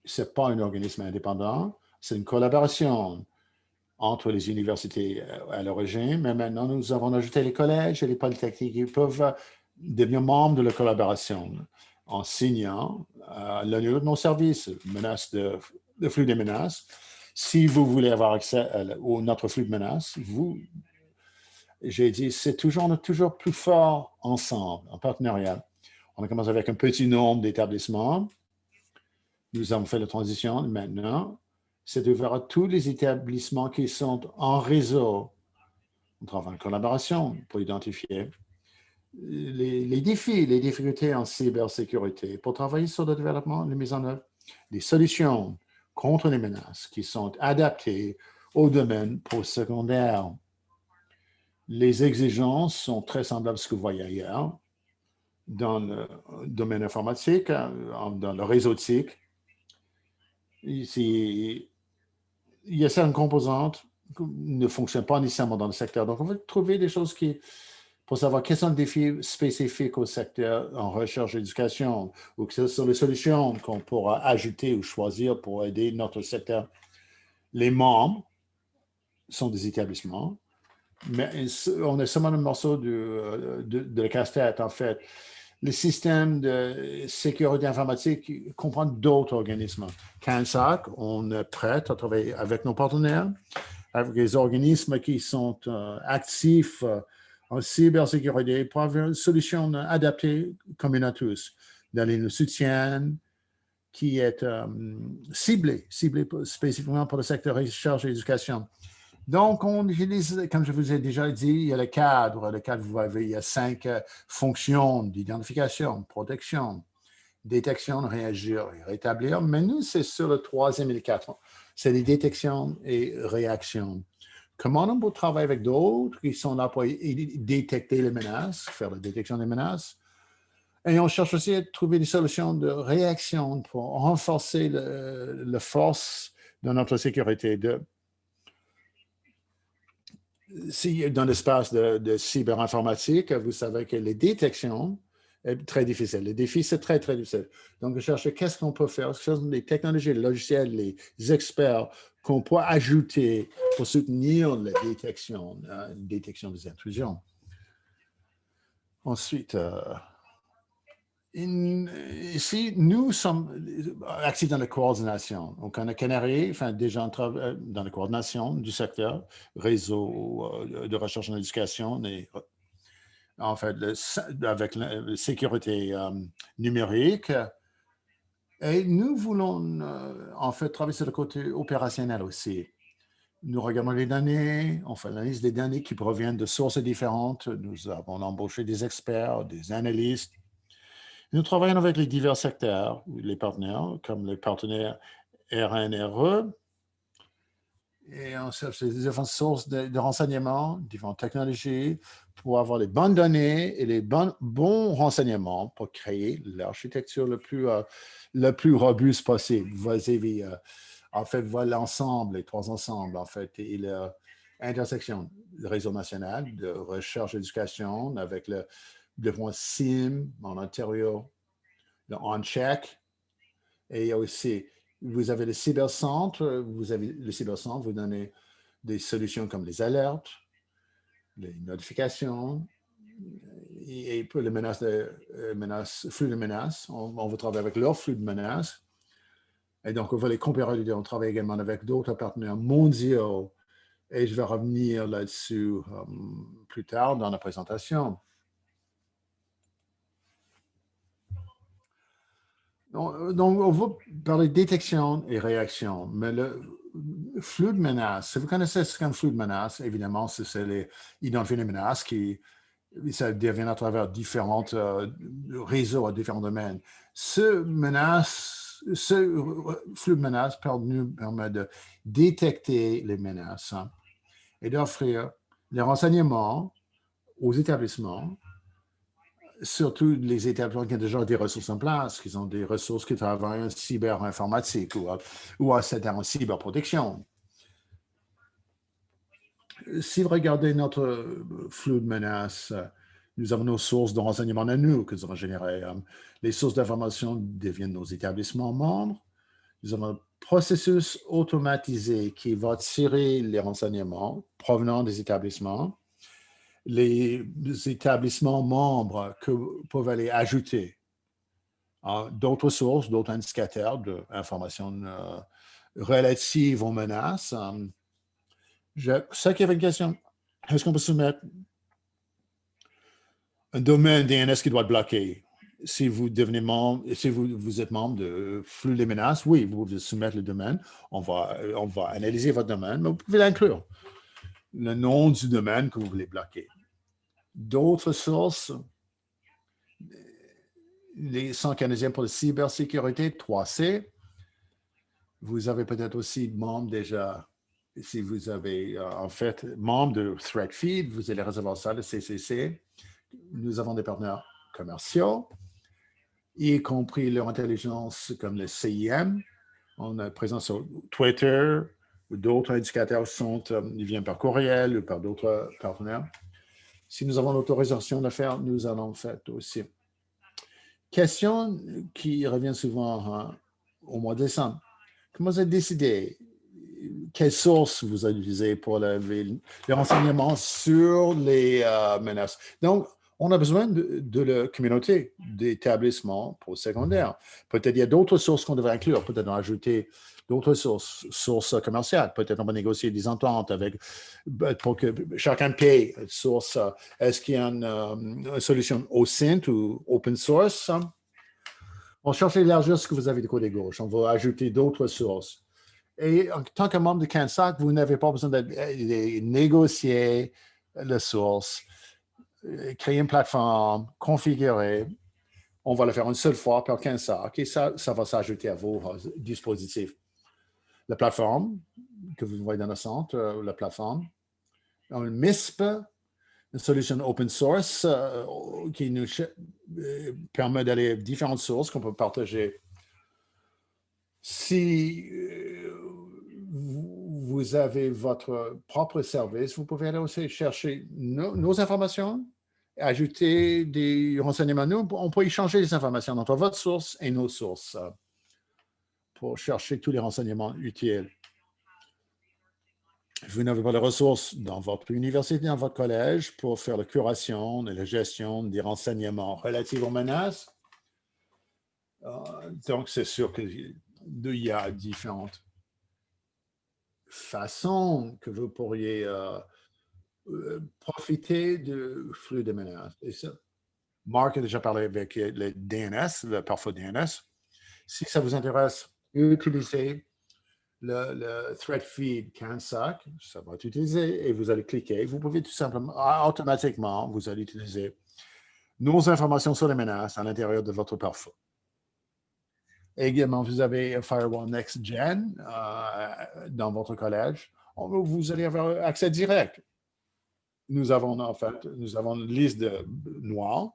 c'est pas un organisme indépendant, c'est une collaboration entre les universités à l'origine, mais maintenant nous avons ajouté les collèges et les polytechniques qui peuvent devenir membres de la collaboration en signant l'un de nos services, menaces de flux de menaces. Si vous voulez avoir accès à notre flux de menaces, j'ai dit, on est toujours plus fort ensemble, en partenariat. On a commencé avec un petit nombre d'établissements. Nous avons fait la transition. Maintenant, c'est ouvert à tous les établissements qui sont en réseau. On travaille en collaboration pour identifier les défis, les difficultés en cybersécurité, pour travailler sur le développement, la mise en œuvre des solutions contre les menaces qui sont adaptées au domaine postsecondaire. Les exigences sont très semblables à ce que vous voyez ailleurs dans le domaine informatique, dans le réseau TIC. Ici, il y a certaines composantes qui ne fonctionnent pas nécessairement dans le secteur. Donc, on va trouver des choses pour savoir quels sont les défis spécifiques au secteur en recherche et éducation ou quelles sont les solutions qu'on pourra ajouter ou choisir pour aider notre secteur. Les membres sont des établissements, mais on a seulement un morceau de la casse-tête, en fait. Le système de sécurité informatique comprend d'autres organismes. CAN-SOC, on est prêt à travailler avec nos partenaires, avec les organismes qui sont actifs en cybersécurité pour avoir une solution adaptée commune à tous. Donner le soutien qui est ciblé spécifiquement pour le secteur recherche et éducation. Donc, on utilise, comme je vous ai déjà dit, il y a le cadre. Le cadre, vous voyez, il y a 5 fonctions d'identification, protection, détection, réagir et rétablir. Mais nous, c'est sur le 3e et le 4e. C'est les détections et réactions. Comment on peut travailler avec d'autres qui sont là pour détecter les menaces, faire la détection des menaces. Et on cherche aussi à trouver des solutions de réaction pour renforcer la force de notre sécurité. Si dans l'espace de cyberinformatique, vous savez que les détections est très difficile. Les défis, c'est très, très difficile. Donc, je cherche qu'est-ce qu'on peut faire, les technologies, les logiciels, les experts qu'on peut ajouter pour soutenir la détection des intrusions. Ensuite, ici, nous sommes axés dans la coordination. Donc, on a Canary, enfin, des gens travaillent dans la coordination du secteur, réseau de recherche en éducation, et en fait, avec la sécurité numérique. Et nous voulons, en fait, travailler sur le côté opérationnel aussi. Nous regardons les données, on fait l'analyse des données qui proviennent de sources différentes. Nous avons embauché des experts, des analystes. Nous travaillons avec les divers secteurs, les partenaires, comme les partenaires RNRE, et on cherche des différentes sources de renseignements, différentes technologies, pour avoir les bonnes données et les bons renseignements pour créer l'architecture le plus robuste possible. En fait, voilà l'ensemble, les trois ensembles, en fait, et l'intersection du réseau national de recherche et d'éducation avec le point SIM en Ontario, le OnCheck, et il y a aussi, vous avez le cybercentre, vous donnez des solutions comme les alertes, les notifications, et pour les flux de menaces, on va travailler avec leur flux de menaces. Et donc, on va les comparer. On travaille également avec d'autres partenaires mondiaux. Et je vais revenir là-dessus plus tard dans la présentation. Donc, on va parler de détection et réaction. Mais le flux de menaces, si vous connaissez ce qu'est un flux de menaces, évidemment, c'est identifier les menaces ça devient à travers différents réseaux à différents domaines. Ce flux de menaces permet de détecter les menaces et d'offrir les renseignements aux établissements, surtout les établissements qui ont déjà des ressources en place, qui ont des ressources qui travaillent en cyberinformatique ou en cyberprotection. Si vous regardez notre flux de menaces, nous avons nos sources de renseignements à nous que nous avons générées. Les sources d'information deviennent nos établissements membres. Nous avons un processus automatisé qui va tirer les renseignements provenant des établissements. Les établissements membres peuvent aller ajouter d'autres sources, d'autres indicateurs d'informations relatives aux menaces. Je sais qu'il y avait une question. Est-ce qu'on peut soumettre un domaine DNS qui doit être bloqué? Si vous devenez membre, si vous êtes membre de flux des menaces, oui, vous pouvez soumettre le domaine. On va analyser votre domaine, mais vous pouvez l'inclure. Le nom du domaine que vous voulez bloquer. D'autres sources, les Centres canadiens pour la cybersécurité, 3C. Vous avez peut-être aussi membre déjà. Si vous avez en fait membre de ThreatFeed, vous allez recevoir ça, le CCC. Nous avons des partenaires commerciaux, y compris leur intelligence comme le CIM. On est présent sur Twitter, d'autres indicateurs ils viennent par courriel ou par d'autres partenaires. Si nous avons l'autorisation de le faire, nous allons le faire aussi. Question qui revient souvent au mois de décembre. Comment vous avez décidé? Quelle source vous avez utilisée pour les renseignements sur les menaces? Donc, on a besoin de la communauté d'établissements postsecondaires. Peut-être il y a d'autres sources qu'on devrait inclure. Peut-être ajouter d'autres sources commerciales. Peut-être on va négocier des ententes pour que chacun paye une source. Est-ce qu'il y a une solution OSINT ou open source? On cherche à élargir ce que vous avez de côté gauche. On va ajouter d'autres sources. Et en tant que membre de CANSOC, vous n'avez pas besoin de négocier la source, créer une plateforme, configurer. On va le faire une seule fois par CANSOC et ça va s'ajouter à vos dispositifs. La plateforme que vous voyez dans le centre, la plateforme, un MISP, une solution open source qui nous permet d'aller à différentes sources qu'on peut partager. Si vous avez votre propre service, vous pouvez aller aussi chercher nos informations, ajouter des renseignements. Nous, on peut échanger les informations entre votre source et nos sources pour chercher tous les renseignements utiles. Vous n'avez pas les ressources dans votre université, dans votre collège pour faire la curation et la gestion des renseignements relatifs aux menaces. Donc, c'est sûr qu'il y a différentes façons que vous pourriez profiter du flux de menaces. Et ça, Marc a déjà parlé avec le DNS, le pare-feu DNS. Si ça vous intéresse, utilisez le thread feed CANSOC, ça va être utilisé et vous allez cliquer. Vous pouvez tout simplement, automatiquement, vous allez utiliser nos informations sur les menaces à l'intérieur de votre pare-feu. Également, vous avez Firewall Next Gen dans votre collège. Vous allez avoir accès direct. Nous avons une liste de noirs.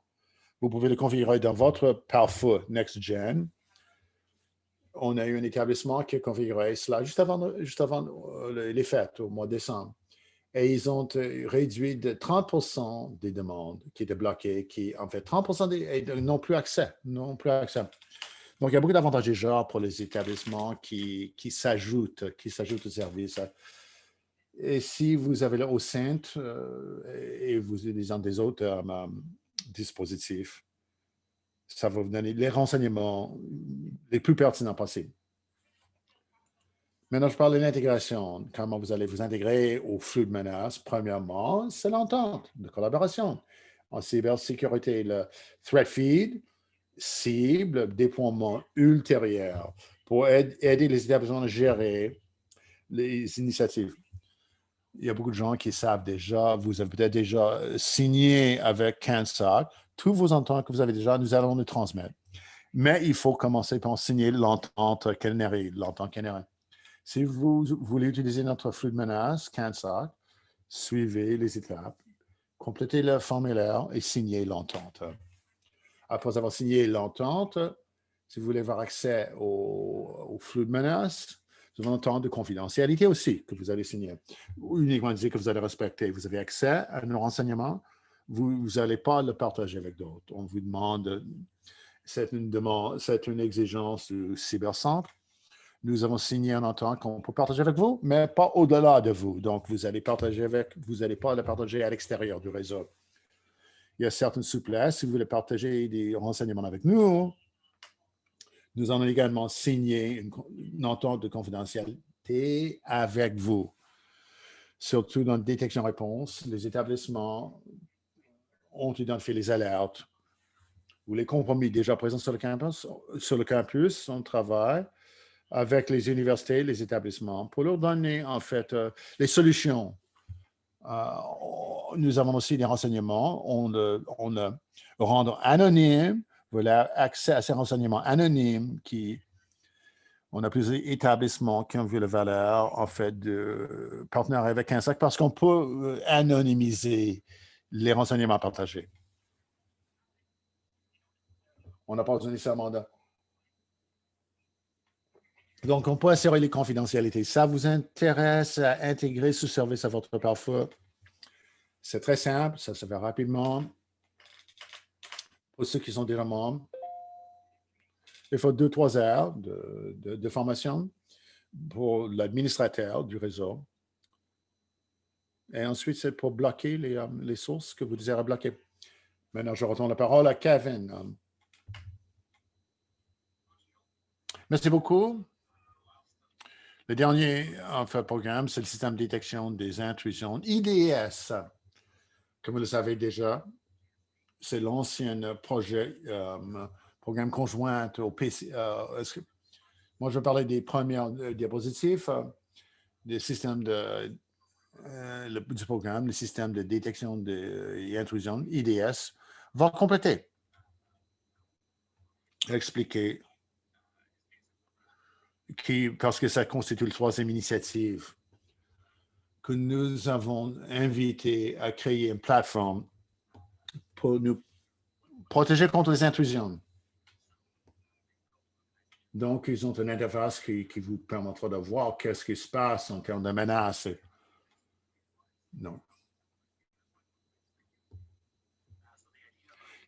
Vous pouvez le configurer dans votre pare-feu Next Gen. On a eu un établissement qui a configuré cela juste avant les fêtes, au mois de décembre. Et ils ont réduit de 30% des demandes qui étaient bloquées, qui, en fait, 30% n'ont plus accès. Donc, il y a beaucoup d'avantages déjà pour les établissements qui s'ajoutent au service. Et si vous avez le OSINT et vous utilisez des autres dispositifs, ça va vous donner les renseignements les plus pertinents possibles. Maintenant, je parle de l'intégration. Comment vous allez vous intégrer au flux de menaces? Premièrement, c'est l'entente de collaboration. En cybersécurité, le threat feed cible déploiement ultérieur pour aider les établissements à gérer les initiatives. Il y a beaucoup de gens qui savent déjà, vous avez peut-être déjà signé avec CANSOC, tous vos ententes que vous avez déjà, nous allons les transmettre. Mais il faut commencer par signer l'entente Canary, l'entente Canary. Si vous voulez utiliser notre flux de menaces, CANSOC, suivez les étapes, complétez le formulaire et signez l'entente. Après avoir signé l'entente, si vous voulez avoir accès au flux de menaces, vous avez une entente de confidentialité aussi que vous allez signer. Uniquement dire que vous allez respecter. Vous avez accès à nos renseignements. Vous n'allez pas le partager avec d'autres. On vous demande, c'est une exigence du cybercentre. Nous avons signé une entente qu'on peut partager avec vous, mais pas au-delà de vous. Donc, vous n'allez pas le partager à l'extérieur du réseau. Il y a certaines souplesses. Si vous voulez partager des renseignements avec nous, nous avons également signé une entente de confidentialité avec vous. Surtout dans la détection-réponse, les établissements ont identifié les alertes ou les compromis déjà présents sur le campus. On travaille avec les universités, les établissements, pour leur donner en fait les solutions. Nous avons aussi des renseignements. On le rend anonyme. Voilà, accès à ces renseignements anonymes on a plusieurs établissements qui ont vu la valeur, en fait, de partenariat avec CANSOC parce qu'on peut anonymiser les renseignements partagés. On n'a pas besoin nécessairement de... Donc, on peut assurer les confidentialités. Ça vous intéresse à intégrer ce service à votre pare-feu? C'est très simple, ça se fait rapidement. Pour ceux qui sont déjà membres, il faut 2-3 heures de formation pour l'administrateur du réseau. Et ensuite, c'est pour bloquer les sources que vous désirez bloquer. Maintenant, je retourne la parole à Kevin. Merci beaucoup. Le dernier programme, c'est le système de détection des intrusions, IDS. Comme vous le savez déjà, c'est l'ancien programme conjoint au PC. Moi, je vais parler des premières diapositives, des systèmes du programme, le système de détection des intrusions, IDS, va compléter, expliquer, parce que ça constitue la troisième initiative, que nous avons invité à créer une plateforme pour nous protéger contre les intrusions. Donc, ils ont une interface qui vous permettra de voir qu'est-ce qui se passe en termes de menaces. Non.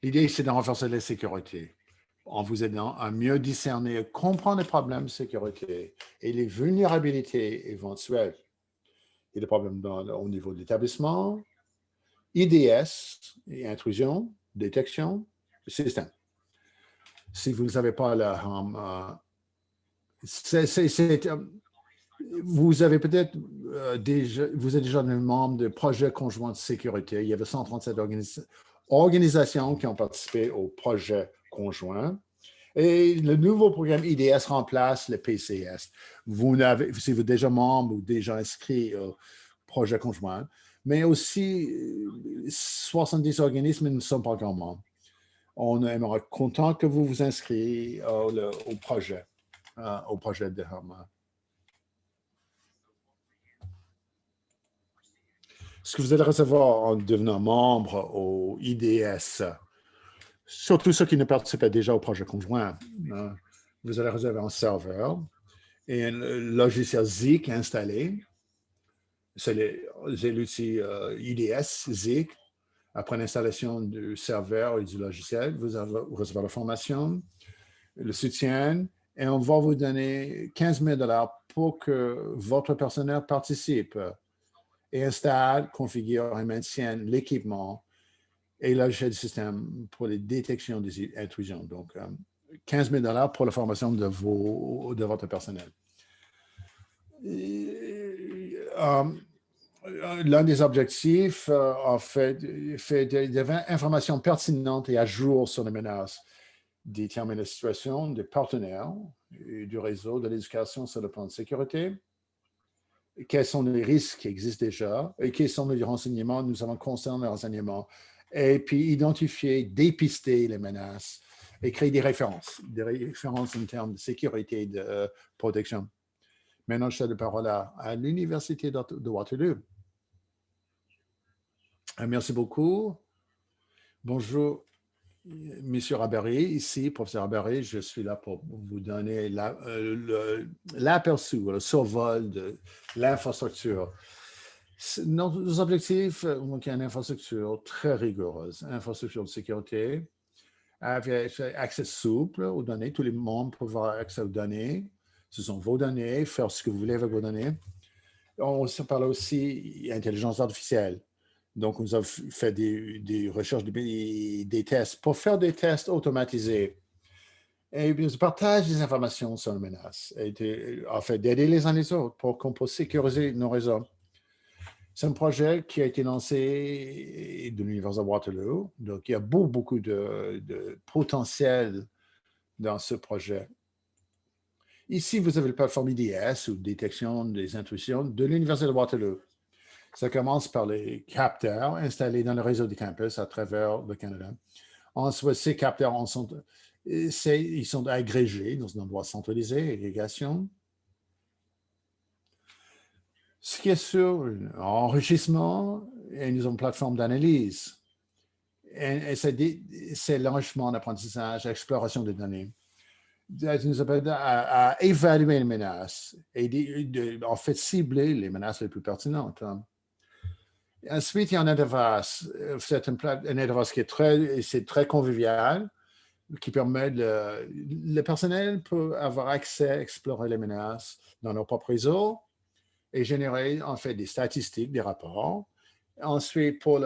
L'idée, c'est de renforcer la sécurité en vous aidant à mieux discerner et comprendre les problèmes de sécurité et les vulnérabilités éventuelles. Il y a des problèmes au niveau de l'établissement, IDS, et intrusion, détection, système. Si vous n'avez pas vous avez peut-être vous êtes déjà un membre de projet conjoint de sécurité. Il y avait 137 organisations qui ont participé au projet conjoint. Et le nouveau programme IDS remplace le PCS. Si vous êtes déjà membre ou déjà inscrit au projet conjoint, mais aussi 70 organismes ne sont pas encore membres. On aimerait content que vous vous inscriviez au projet de Herman. Ce que vous allez recevoir en devenant membre au IDS, surtout ceux qui ne participaient déjà au projet conjoint, vous allez recevoir un serveur et un logiciel Zeek installé. C'est l'outil IDS, Zeek. Après l'installation du serveur et du logiciel, vous recevez la formation, le soutien, et on va vous donner 15 000 $ pour que votre personnel participe et installe, configure et maintienne l'équipement et le logiciel du système pour les détections des intrusions. Donc, 15 000 $ pour la formation de votre personnel. L'un des objectifs, en fait des informations pertinentes et à jour sur les menaces, déterminer la situation des partenaires et du réseau de l'éducation sur le plan de sécurité, quels sont les risques qui existent déjà et quels sont les renseignements nous avons concernant les renseignements, et puis identifier, dépister les menaces et créer des références en termes de sécurité et de protection. Maintenant, je cède la parole à l'Université de Waterloo. Merci beaucoup. Bonjour, Monsieur Rabary, ici, professeur Rabary. Je suis là pour vous donner l'aperçu, le survol de l'infrastructure. Nos objectifs, donc, il y a une infrastructure très rigoureuse, infrastructure de sécurité, avec accès souple aux données. Tous les membres peuvent avoir accès aux données. Ce sont vos données, faire ce que vous voulez avec vos données. On parle aussi d'intelligence artificielle. Donc, on a fait des recherches, des tests pour faire des tests automatisés. Et puis, on partage des informations sur les menaces. Et en fait, d'aider les uns les autres pour qu'on puisse sécuriser nos réseaux. C'est un projet qui a été lancé de l'Université de Waterloo. Donc, il y a beaucoup de potentiel dans ce projet. Ici, vous avez la plateforme IDS ou détection des intrusions de l'Université de Waterloo. Ça commence par les capteurs installés dans le réseau des campus à travers le Canada. Ensuite, ces capteurs ils sont agrégés dans un endroit centralisé, agrégation. Ce qui est sur enrichissement, et nous avons une plateforme d'analyse. Et c'est l'enrichissement, l'apprentissage, l'exploration des données. Nous appelle à évaluer les menaces et en fait cibler les menaces les plus pertinentes. Ensuite, il y a une interface. C'est une interface qui est très conviviale, qui permet le personnel peut avoir accès à explorer les menaces dans leur propre réseau et générer en fait des statistiques, des rapports. Ensuite, pour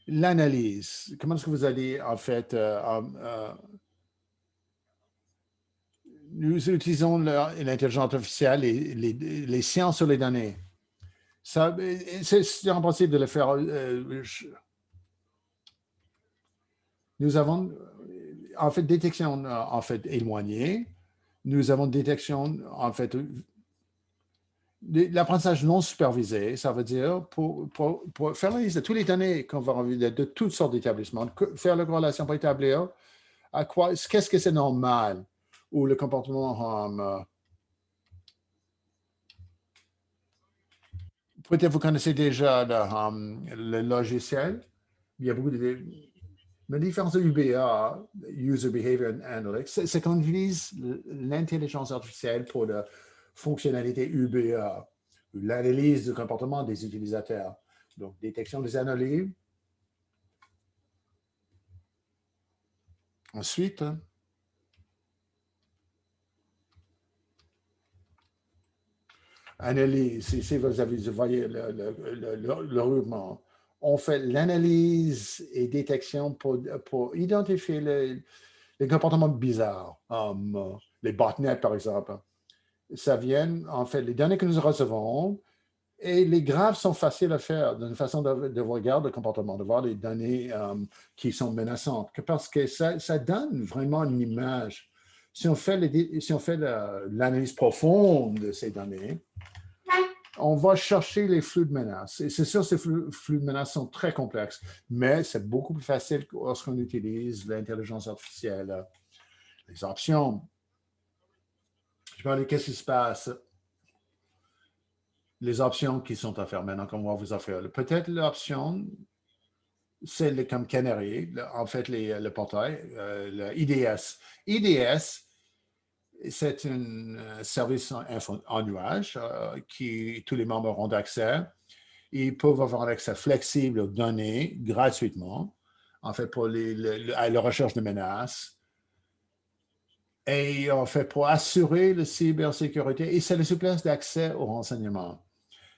l'analyse. Comment est-ce que vous allez en fait nous utilisons l'intelligence artificielle et les sciences sur les données. C'est impossible de le faire. Nous avons, en fait, détection en fait éloignée. Nous avons détection, en fait, l'apprentissage non supervisé. Ça veut dire pour faire la liste de toutes les données qu'on va enlever de toutes sortes d'établissements, faire la corrélation pour établir qu'est-ce que c'est normal ou le comportement. Peut-être vous connaissez déjà le logiciel. Il y a beaucoup de différences de UBA, User Behavior Analytics, c'est qu'on utilise l'intelligence artificielle pour la fonctionnalité UBA, l'analyse du comportement des utilisateurs. Donc, détection des anomalies. Ensuite, analyse. Ici, vous voyez le roulement. On fait l'analyse et détection pour identifier les comportements bizarres, les botnets, par exemple. Ça vient, en fait, les données que nous recevons, et les graphes sont faciles à faire d'une façon de regarder le comportement, de voir les données qui sont menaçantes, parce que ça donne vraiment une image. Si on fait l'analyse profonde de ces données, on va chercher les flux de menaces. Et c'est sûr, ces flux de menaces sont très complexes, mais c'est beaucoup plus facile lorsqu'on utilise l'intelligence artificielle. Les options. Je vais aller, qu'est-ce qui se passe? Les options qui sont offertes maintenant, qu'on va vous offrir. Peut-être l'option, c'est comme Canary, en fait, le portail, le IDS. IDS, c'est un service en nuage qui tous les membres auront accès. Ils peuvent avoir un accès flexible aux données gratuitement, en fait, pour à la recherche de menaces. Et en fait, pour assurer la cybersécurité, et c'est la souplesse d'accès aux renseignements.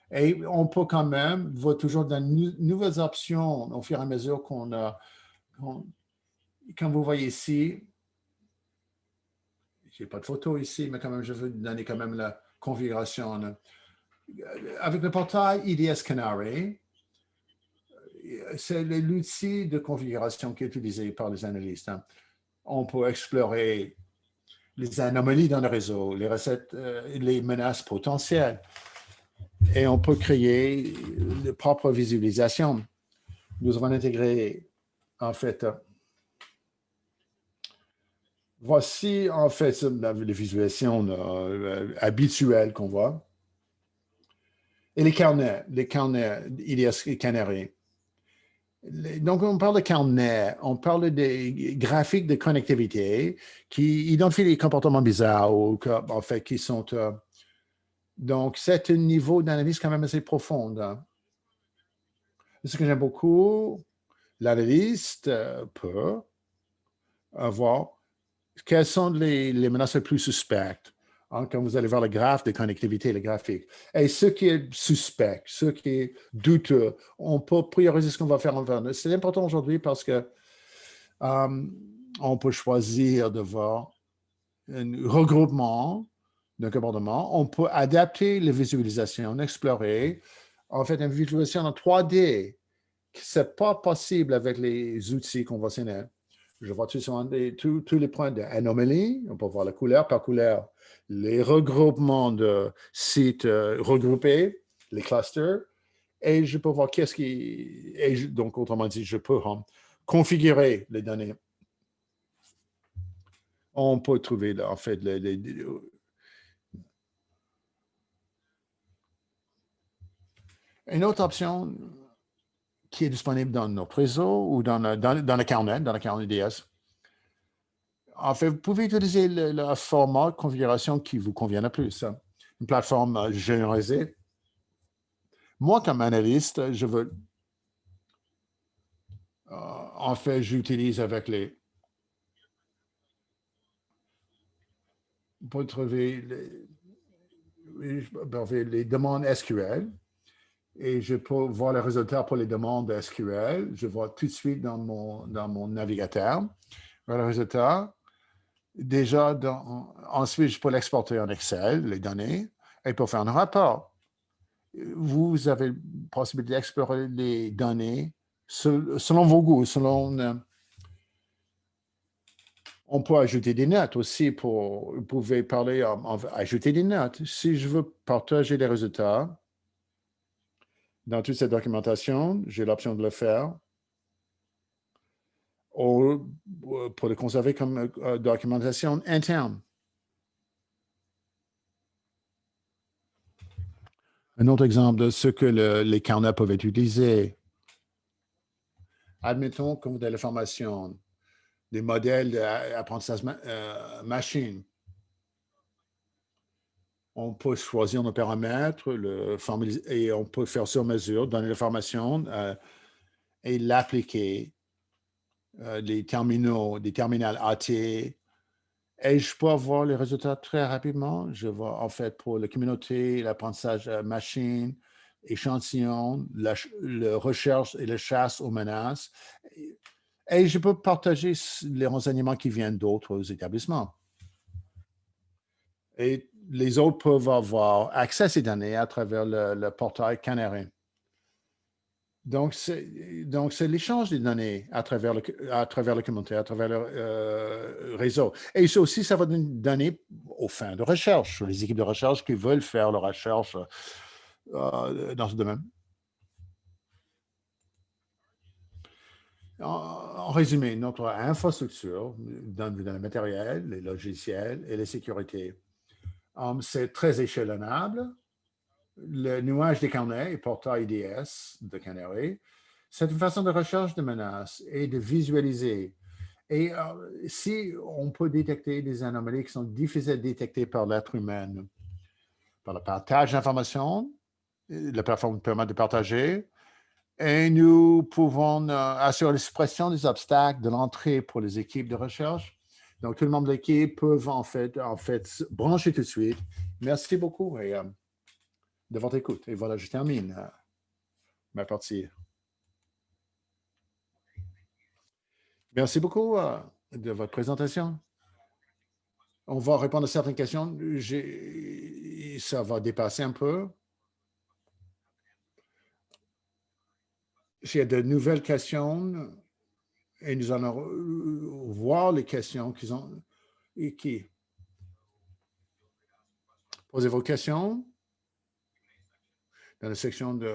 Et on peut quand même voir toujours de nouvelles options au fur et à mesure qu'on a. Comme vous voyez ici, je n'ai pas de photo ici, mais quand même, je veux donner quand même la configuration. Avec le portail IDS Canary, c'est l'outil de configuration qui est utilisé par les analystes. On peut explorer les anomalies dans le réseau, les recettes, les menaces potentielles. Et on peut créer de propres visualisations. Nous avons intégré, en fait, voici, en fait, les visualisations habituelles qu'on voit. Et les carnets IDS Canary. Donc, on parle de carnet, on parle des graphiques de connectivité qui identifient les comportements bizarres ou en fait qui sont. Donc, c'est un niveau d'analyse quand même assez profond. Ce que j'aime beaucoup, l'analyste peut voir quelles sont les menaces les plus suspectes. Quand vous allez voir le graphe de connectivité, le graphique. Et ce qui est suspect, ce qui est douteux, on peut prioriser ce qu'on va faire en faire. C'est important aujourd'hui parce que on peut choisir de voir un regroupement d'un comportement. On peut adapter les visualisations, explorer. En fait, une visualisation en 3D, ce n'est pas possible avec les outils conventionnels. Je vois tous les points d'anomalie. On peut voir la couleur par couleur, les regroupements de sites regroupés, les clusters, et je peux voir qu'est-ce qui. Donc, autrement dit, je peux configurer les données. On peut trouver, en fait, une autre option qui est disponible dans notre réseau ou dans le carnet DS. En fait, vous pouvez utiliser le format de configuration qui vous convient le plus. Une plateforme généralisée. Moi, comme analyste, je veux. En fait, j'utilise avec pour trouver les demandes SQL et je peux voir les résultats pour les demandes SQL. Je vois tout de suite dans mon navigateur le résultat. Déjà, ensuite, je peux l'exporter en Excel, les données, et pour faire un rapport. Vous avez la possibilité d'explorer les données selon vos goûts, on peut ajouter des notes aussi. Vous pouvez parler, ajouter des notes. Si je veux partager les résultats dans toute cette documentation, j'ai l'option de le faire. Ou pour le conserver comme documentation interne. Un autre exemple de ce que les carnets peuvent être utilisés. Admettons que vous avez la formation des modèles d'apprentissage machine. On peut choisir nos paramètres et on peut faire sur mesure, donner l'information et l'appliquer les terminaux, des terminales AT. Et je peux avoir les résultats très rapidement. Je vois en fait pour la communauté, l'apprentissage machine, échantillon, la recherche et la chasse aux menaces. Et je peux partager les renseignements qui viennent d'autres établissements. Et les autres peuvent avoir accès à ces données à travers le portail Canary. Donc, c'est l'échange des données à travers le commentaire, à travers le réseau. Et ça aussi, ça va donner aux fins de recherche, les équipes de recherche qui veulent faire leur recherche dans ce domaine. En résumé, notre infrastructure dans le matériel, les logiciels et les sécurités, c'est très échelonnable. Le nuage des carnets et portail IDS de Canary, c'est une façon de recherche de menaces et de visualiser. Et si on peut détecter des anomalies qui sont difficiles à détecter par l'être humain, par le partage d'informations, la plateforme permet de partager, et nous pouvons assurer l'expression des obstacles de l'entrée pour les équipes de recherche. Donc, tout le membre de l'équipe peut en fait brancher tout de suite. Merci beaucoup et, de votre écoute. Et voilà, je termine ma partie. Merci beaucoup de votre présentation. On va répondre à certaines questions. Ça va dépasser un peu. S'il y a de nouvelles questions, et nous allons voir les questions qu'ils ont. Et qui? Posez vos questions dans la section de.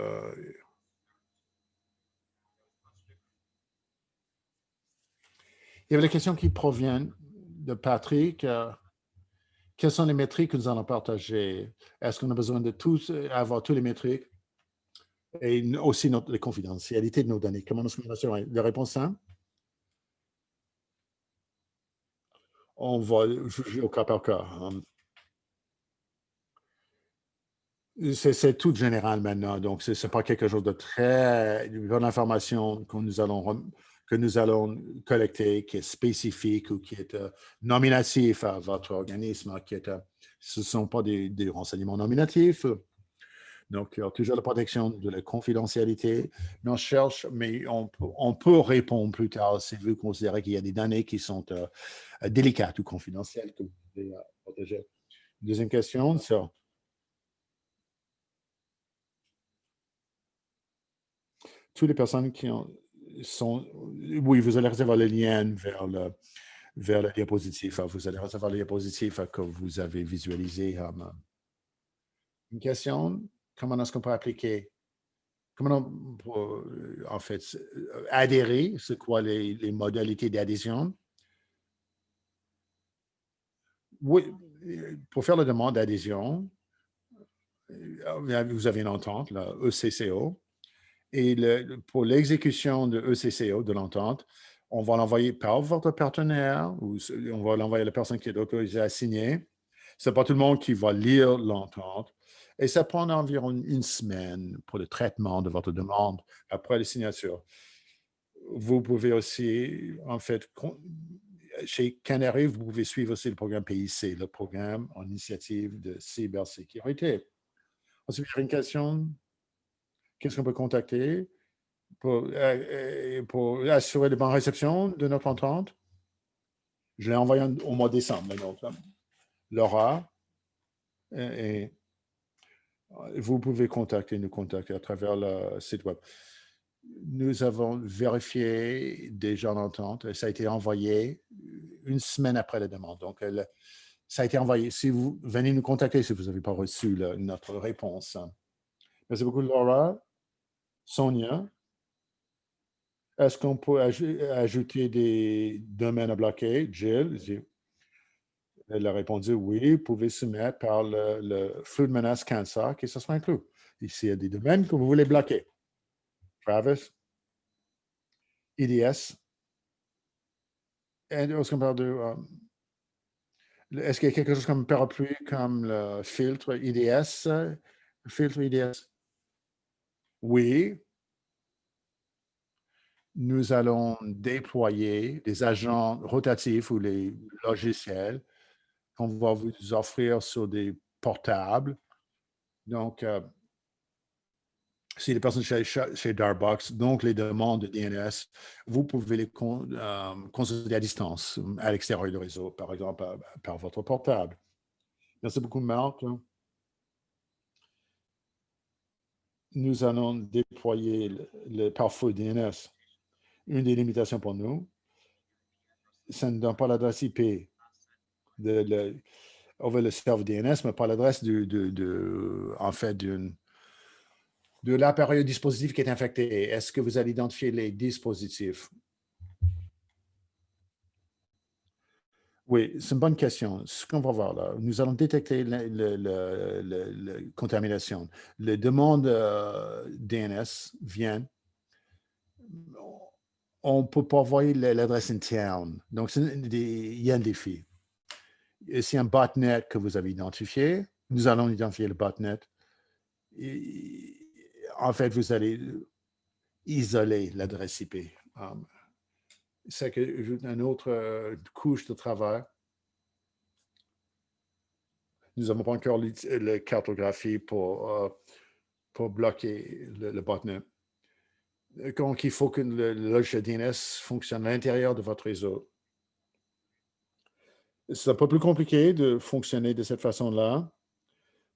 Il y avait des questions qui proviennent de Patrick. Quelles sont les métriques que nous allons partager? Est-ce qu'on a besoin de tous avoir tous les métriques? Et aussi la confidentialité de nos données. Comment est-ce qu'on assurer? La réponse simple? On va juger au cas par cas. C'est tout général maintenant, donc ce n'est pas quelque chose de très bonne information que nous allons collecter, qui est spécifique ou qui est nominatif à votre organisme, ce ne sont pas des renseignements nominatifs. Donc, il y a toujours la protection de la confidentialité. Mais on cherche, mais on peut répondre plus tard si vous considérez qu'il y a des données qui sont délicates ou confidentielles que vous devez protéger. Deuxième question, ça. Toutes les personnes qui sont. Oui, vous allez recevoir le lien vers le diapositive. Vous allez recevoir le diapositive que vous avez visualisé. Une question, comment est-ce qu'on peut appliquer? Comment on peut, en fait, adhérer? C'est quoi les modalités d'adhésion? Oui, pour faire la demande d'adhésion, vous avez une entente, la ECCO. Et pour l'exécution de ECCO, de l'entente, on va l'envoyer par votre partenaire ou on va l'envoyer à la personne qui est autorisée à signer. Ce n'est pas tout le monde qui va lire l'entente. Et ça prend environ une semaine pour le traitement de votre demande après la signature. Vous pouvez aussi, en fait, chez Canary, vous pouvez suivre aussi le programme PIC, le programme en initiative de cybersécurité. Ensuite, j'ai une question. Qu'est-ce qu'on peut contacter pour assurer de bonnes réceptions de notre entente? Je l'ai envoyé au mois de décembre. Donc, Laura, et vous pouvez nous contacter à travers le site web. Nous avons vérifié déjà l'entente et ça a été envoyé une semaine après la demande. Donc, ça a été envoyé. Si vous venez nous contacter, si vous n'avez pas reçu notre réponse. Merci beaucoup, Laura. Sonia, est-ce qu'on peut ajouter des domaines à bloquer? Jill, elle a répondu oui, vous pouvez soumettre par le flux de menace cancer qui se sera inclus. Ici, il y a des domaines que vous voulez bloquer. Travis, IDS. Est-ce qu'on parle de. Est-ce qu'il y a quelque chose comme parapluie, comme le filtre IDS? Le filtre IDS? Oui. nous allons déployer des agents rotatifs ou les logiciels qu'on va vous offrir sur des portables. Donc, si les personnes chez Darbox, donc les demandes de DNS, vous pouvez les consulter à distance, à l'extérieur du réseau, par exemple, par votre portable. Merci beaucoup, Marc. Nous allons déployer le pare-feu DNS. Une des limitations pour nous, ça ne donne pas l'adresse IP. On veut le serveur DNS, mais pas l'adresse en fait, de l'appareil dispositif qui est infecté. Est-ce que vous allez identifier les dispositifs? Oui, c'est une bonne question. Ce qu'on va voir là, nous allons détecter la contamination. Les demandes DNS viennent. On ne peut pas envoyer l'adresse interne. Donc, il y a un défi. Et c'est un botnet que vous avez identifié. Nous allons identifier le botnet. En fait, vous allez isoler l'adresse IP. C'est une autre couche de travail. Nous n'avons pas encore la cartographie pour bloquer le botnet. Donc, il faut que le logiciel DNS fonctionne à l'intérieur de votre réseau. C'est un peu plus compliqué de fonctionner de cette façon-là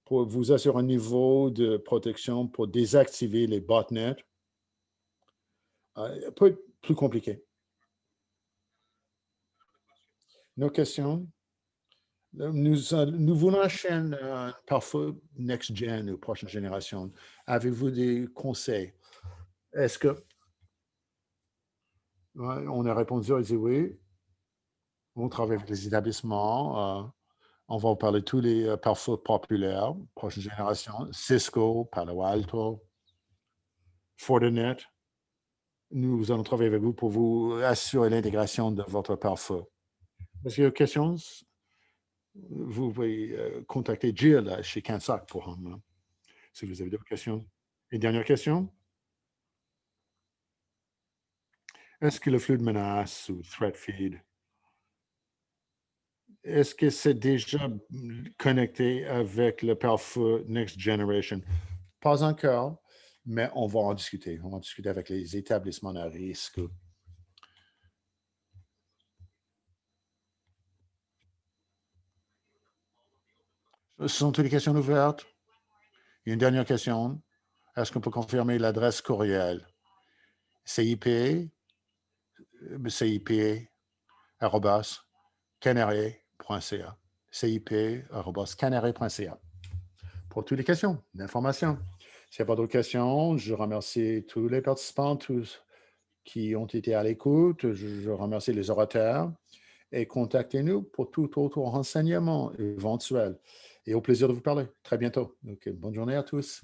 pour vous assurer un niveau de protection pour désactiver les botnets. Un peu plus compliqué. Nos questions? Nous voulons la chaîne parfois next-gen ou prochaine génération. Avez-vous des conseils? Est-ce que... Ouais, on a répondu, on dit oui. On travaille avec les établissements. On va vous parler de tous les pare-feux populaires, prochaine génération. Cisco, Palo Alto, Fortinet. Nous allons travailler avec vous pour vous assurer l'intégration de votre pare-feu. Est-ce qu'il y a des questions? Vous pouvez contacter Jill chez Cansac pour si vous avez d'autres questions. Et dernière question? Est-ce que le flux de menaces ou threat feed, est-ce que c'est déjà connecté avec le pare-feu Next Generation? Pas encore, mais on va en discuter. On va en discuter avec les établissements à risque. Ce sont toutes les questions ouvertes. Il y a une dernière question. Est-ce qu'on peut confirmer l'adresse courriel? CIP, CIP@canary.ca. CIP@canary.ca. Pour toutes les questions d'information. S'il n'y a pas d'autres questions, je remercie tous les participants, tous qui ont été à l'écoute. Je remercie les orateurs et contactez-nous pour tout autre renseignement éventuel. Et au plaisir de vous parler. Très bientôt. Donc, bonne journée à tous.